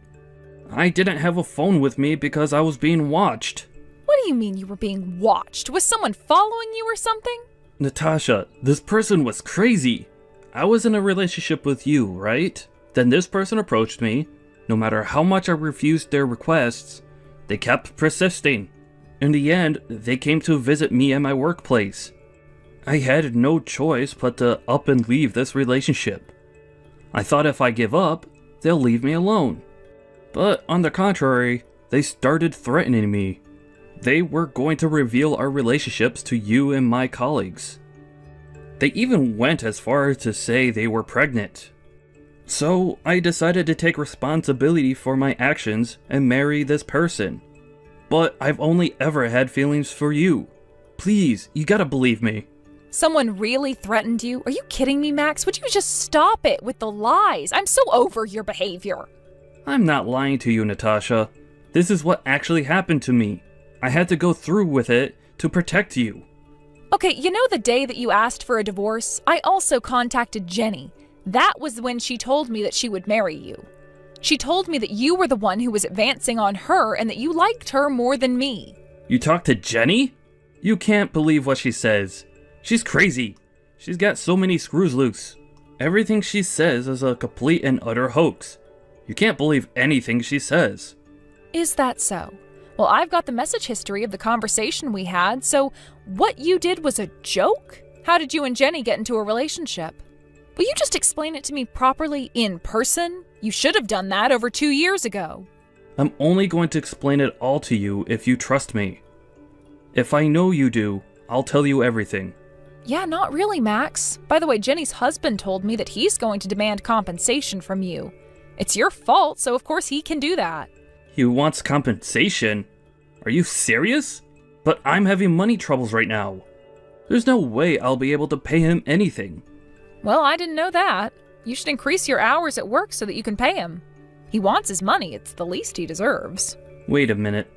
[SPEAKER 6] I didn't have a phone with me because I was being watched.
[SPEAKER 5] What do you mean you were being watched? Was someone following you or something?
[SPEAKER 6] Natasha, this person was crazy. I was in a relationship with you, right? Then this person approached me. No matter how much I refused their requests, they kept persisting. In the end, they came to visit me at my workplace. I had no choice but to up and leave this relationship. I thought if I give up, they'll leave me alone. But on the contrary, they started threatening me. They were going to reveal our relationships to you and my colleagues. They even went as far as to say they were pregnant. So I decided to take responsibility for my actions and marry this person. But I've only ever had feelings for you. Please, you gotta believe me.
[SPEAKER 5] Someone really threatened you? Are you kidding me, Max? Would you just stop it with the lies? I'm so over your behavior.
[SPEAKER 6] I'm not lying to you, Natasha. This is what actually happened to me. I had to go through with it to protect you.
[SPEAKER 5] Okay, you know the day that you asked for a divorce? I also contacted Jenny. That was when she told me that she would marry you. She told me that you were the one who was advancing on her and that you liked her more than me.
[SPEAKER 6] You talked to Jenny? You can't believe what she says. She's crazy. She's got so many screws loose. Everything she says is a complete and utter hoax. You can't believe anything she says.
[SPEAKER 5] Is that so? Well, I've got the message history of the conversation we had, so what you did was a joke? How did you and Jenny get into a relationship? Will you just explain it to me properly in person? You should have done that over 2 years ago.
[SPEAKER 6] I'm only going to explain it all to you if you trust me. If I know you do, I'll tell you everything.
[SPEAKER 5] Yeah, not really, Max. By the way, Jenny's husband told me that he's going to demand compensation from you. It's your fault, so of course he can do that.
[SPEAKER 6] He wants compensation? Are you serious? But I'm having money troubles right now. There's no way I'll be able to pay him anything.
[SPEAKER 5] Well, I didn't know that. You should increase your hours at work so that you can pay him. He wants his money. It's the least he deserves.
[SPEAKER 6] Wait a minute.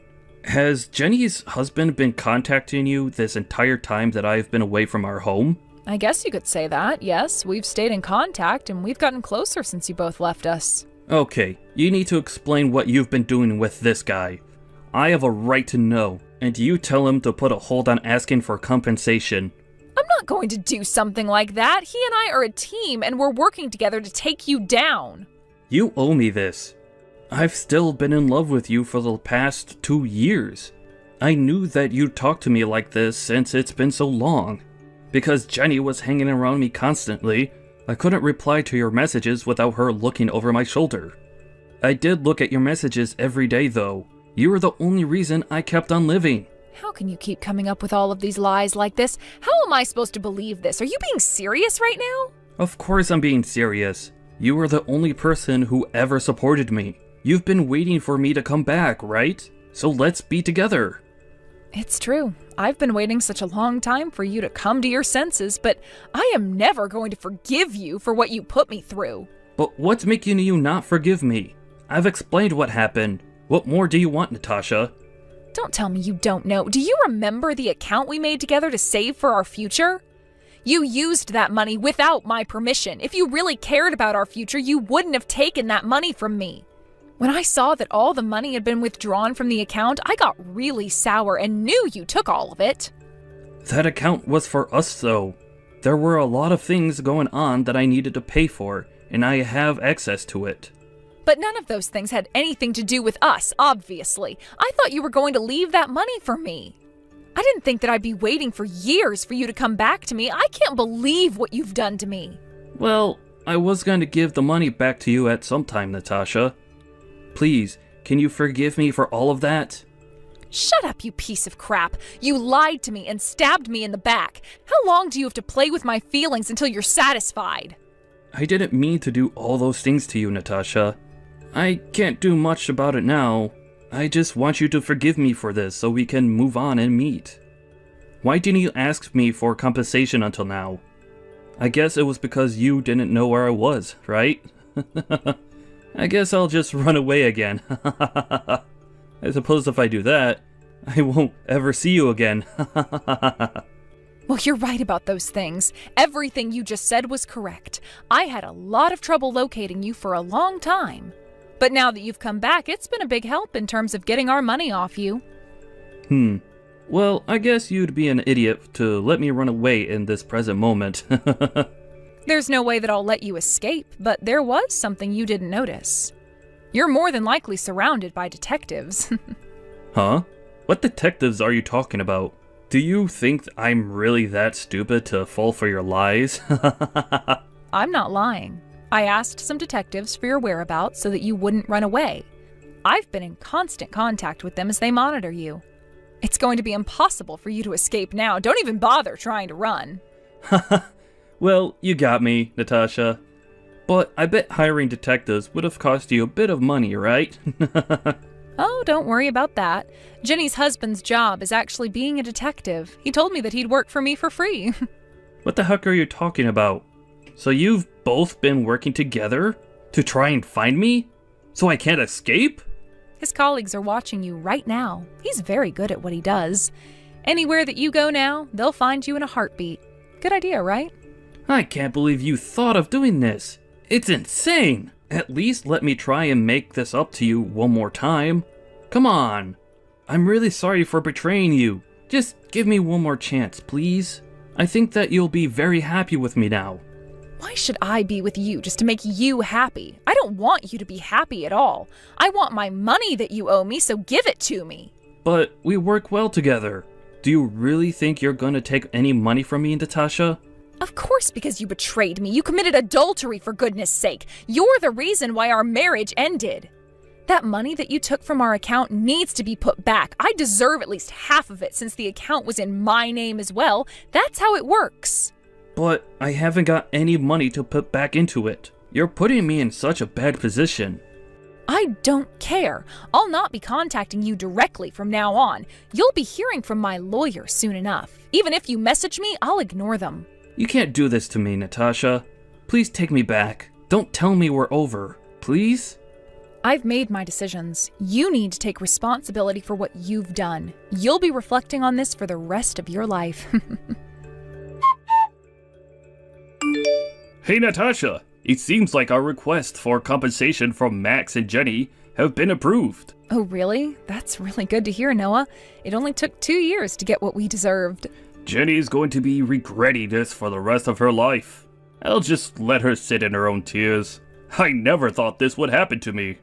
[SPEAKER 6] Has Jenny's husband been contacting you this entire time that I've been away from our home?
[SPEAKER 5] I guess you could say that, yes. We've stayed in contact and we've gotten closer since you both left us.
[SPEAKER 6] Okay, you need to explain what you've been doing with this guy. I have a right to know, and you tell him to put a hold on asking for compensation.
[SPEAKER 5] I'm not going to do something like that. He and I are a team and we're working together to take you down.
[SPEAKER 6] You owe me this. I've still been in love with you for the past 2 years. I knew that you'd talk to me like this since it's been so long. Because Jenny was hanging around me constantly, I couldn't reply to your messages without her looking over my shoulder. I did look at your messages every day though. You were the only reason I kept on living.
[SPEAKER 5] How can you keep coming up with all of these lies like this? How am I supposed to believe this? Are you being serious right now?
[SPEAKER 6] Of course I'm being serious. You were the only person who ever supported me. You've been waiting for me to come back, right? So let's be together.
[SPEAKER 5] It's true. I've been waiting such a long time for you to come to your senses, but I am never going to forgive you for what you put me through.
[SPEAKER 6] But what's making you not forgive me? I've explained what happened. What more do you want, Natasha?
[SPEAKER 5] Don't tell me you don't know. Do you remember the account we made together to save for our future? You used that money without my permission. If you really cared about our future, you wouldn't have taken that money from me. When I saw that all the money had been withdrawn from the account, I got really sour and knew you took all of it.
[SPEAKER 6] That account was for us, though. There were a lot of things going on that I needed to pay for, and I have access to it.
[SPEAKER 5] But none of those things had anything to do with us, obviously. I thought you were going to leave that money for me. I didn't think that I'd be waiting for years for you to come back to me. I can't believe what you've done to me.
[SPEAKER 6] Well, I was going to give the money back to you at some time, Natasha. Please, can you forgive me for all of that?
[SPEAKER 5] Shut up, you piece of crap. You lied to me and stabbed me in the back. How long do you have to play with my feelings until you're satisfied?
[SPEAKER 6] I didn't mean to do all those things to you, Natasha. I can't do much about it now. I just want you to forgive me for this so we can move on and meet. Why didn't you ask me for compensation until now? I guess it was because you didn't know where I was, right? I guess I'll just run away again. I suppose if I do that, I won't ever see you again.
[SPEAKER 5] Well, you're right about those things. Everything you just said was correct. I had a lot of trouble locating you for a long time. But now that you've come back, it's been a big help in terms of getting our money off you.
[SPEAKER 6] Well, I guess you'd be an idiot to let me run away in this present moment.
[SPEAKER 5] There's no way that I'll let you escape, but there was something you didn't notice. You're more than likely surrounded by detectives.
[SPEAKER 6] Huh? What detectives are you talking about? Do you think I'm really that stupid to fall for your lies?
[SPEAKER 5] I'm not lying. I asked some detectives for your whereabouts so that you wouldn't run away. I've been in constant contact with them as they monitor you. It's going to be impossible for you to escape now. Don't even bother trying to run.
[SPEAKER 6] Well, you got me, Natasha. But I bet hiring detectives would have cost you a bit of money, right?
[SPEAKER 5] Oh, don't worry about that. Jenny's husband's job is actually being a detective. He told me that he'd work for me for free.
[SPEAKER 6] What the heck are you talking about? So you've both been working together to try and find me? So I can't escape?
[SPEAKER 5] His colleagues are watching you right now. He's very good at what he does. Anywhere that you go now, they'll find you in a heartbeat. Good idea, right?
[SPEAKER 6] I can't believe you thought of doing this. It's insane. At least let me try and make this up to you one more time. Come on. I'm really sorry for betraying you. Just give me one more chance, please. I think that you'll be very happy with me now.
[SPEAKER 5] Why should I be with you just to make you happy? I don't want you to be happy at all. I want my money that you owe me, so give it to me.
[SPEAKER 6] But we work well together. Do you really think you're gonna take any money from me, Natasha?
[SPEAKER 5] Of course, because you betrayed me. You committed adultery, for goodness sake. You're the reason why our marriage ended. That money that you took from our account needs to be put back. I deserve at least half of it since the account was in my name as well. That's how it works.
[SPEAKER 6] But I haven't got any money to put back into it. You're putting me in such a bad position.
[SPEAKER 5] I don't care. I'll not be contacting you directly from now on. You'll be hearing from my lawyer soon enough. Even if you message me, I'll ignore them.
[SPEAKER 6] You can't do this to me, Natasha. Please take me back. Don't tell me we're over. Please?
[SPEAKER 5] I've made my decisions. You need to take responsibility for what you've done. You'll be reflecting on this for the rest of your life.
[SPEAKER 6] Hey, Natasha. It seems like our request for compensation from Max and Jenny have been approved.
[SPEAKER 5] Oh, really? That's really good to hear, Noah. It only took 2 years to get what we deserved.
[SPEAKER 6] Jenny is going to be regretting this for the rest of her life. I'll just let her sit in her own tears. I never thought this would happen to me.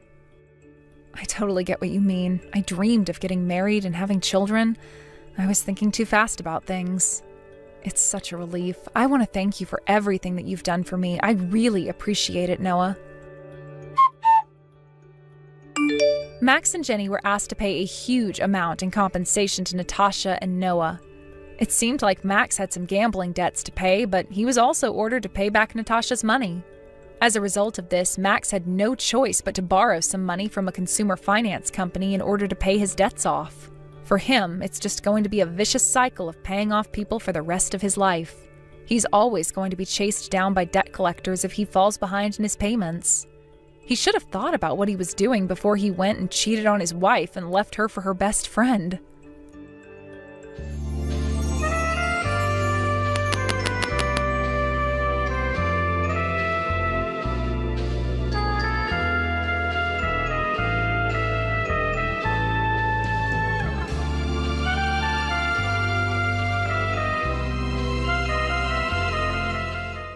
[SPEAKER 5] I totally get what you mean. I dreamed of getting married and having children. I was thinking too fast about things. It's such a relief. I want to thank you for everything that you've done for me. I really appreciate it, Noah. Max and Jenny were asked to pay a huge amount in compensation to Natasha and Noah. It seemed like Max had some gambling debts to pay, but he was also ordered to pay back Natasha's money. As a result of this, Max had no choice but to borrow some money from a consumer finance company in order to pay his debts off. For him, it's just going to be a vicious cycle of paying off people for the rest of his life. He's always going to be chased down by debt collectors if he falls behind in his payments. He should have thought about what he was doing before he went and cheated on his wife and left her for her best friend.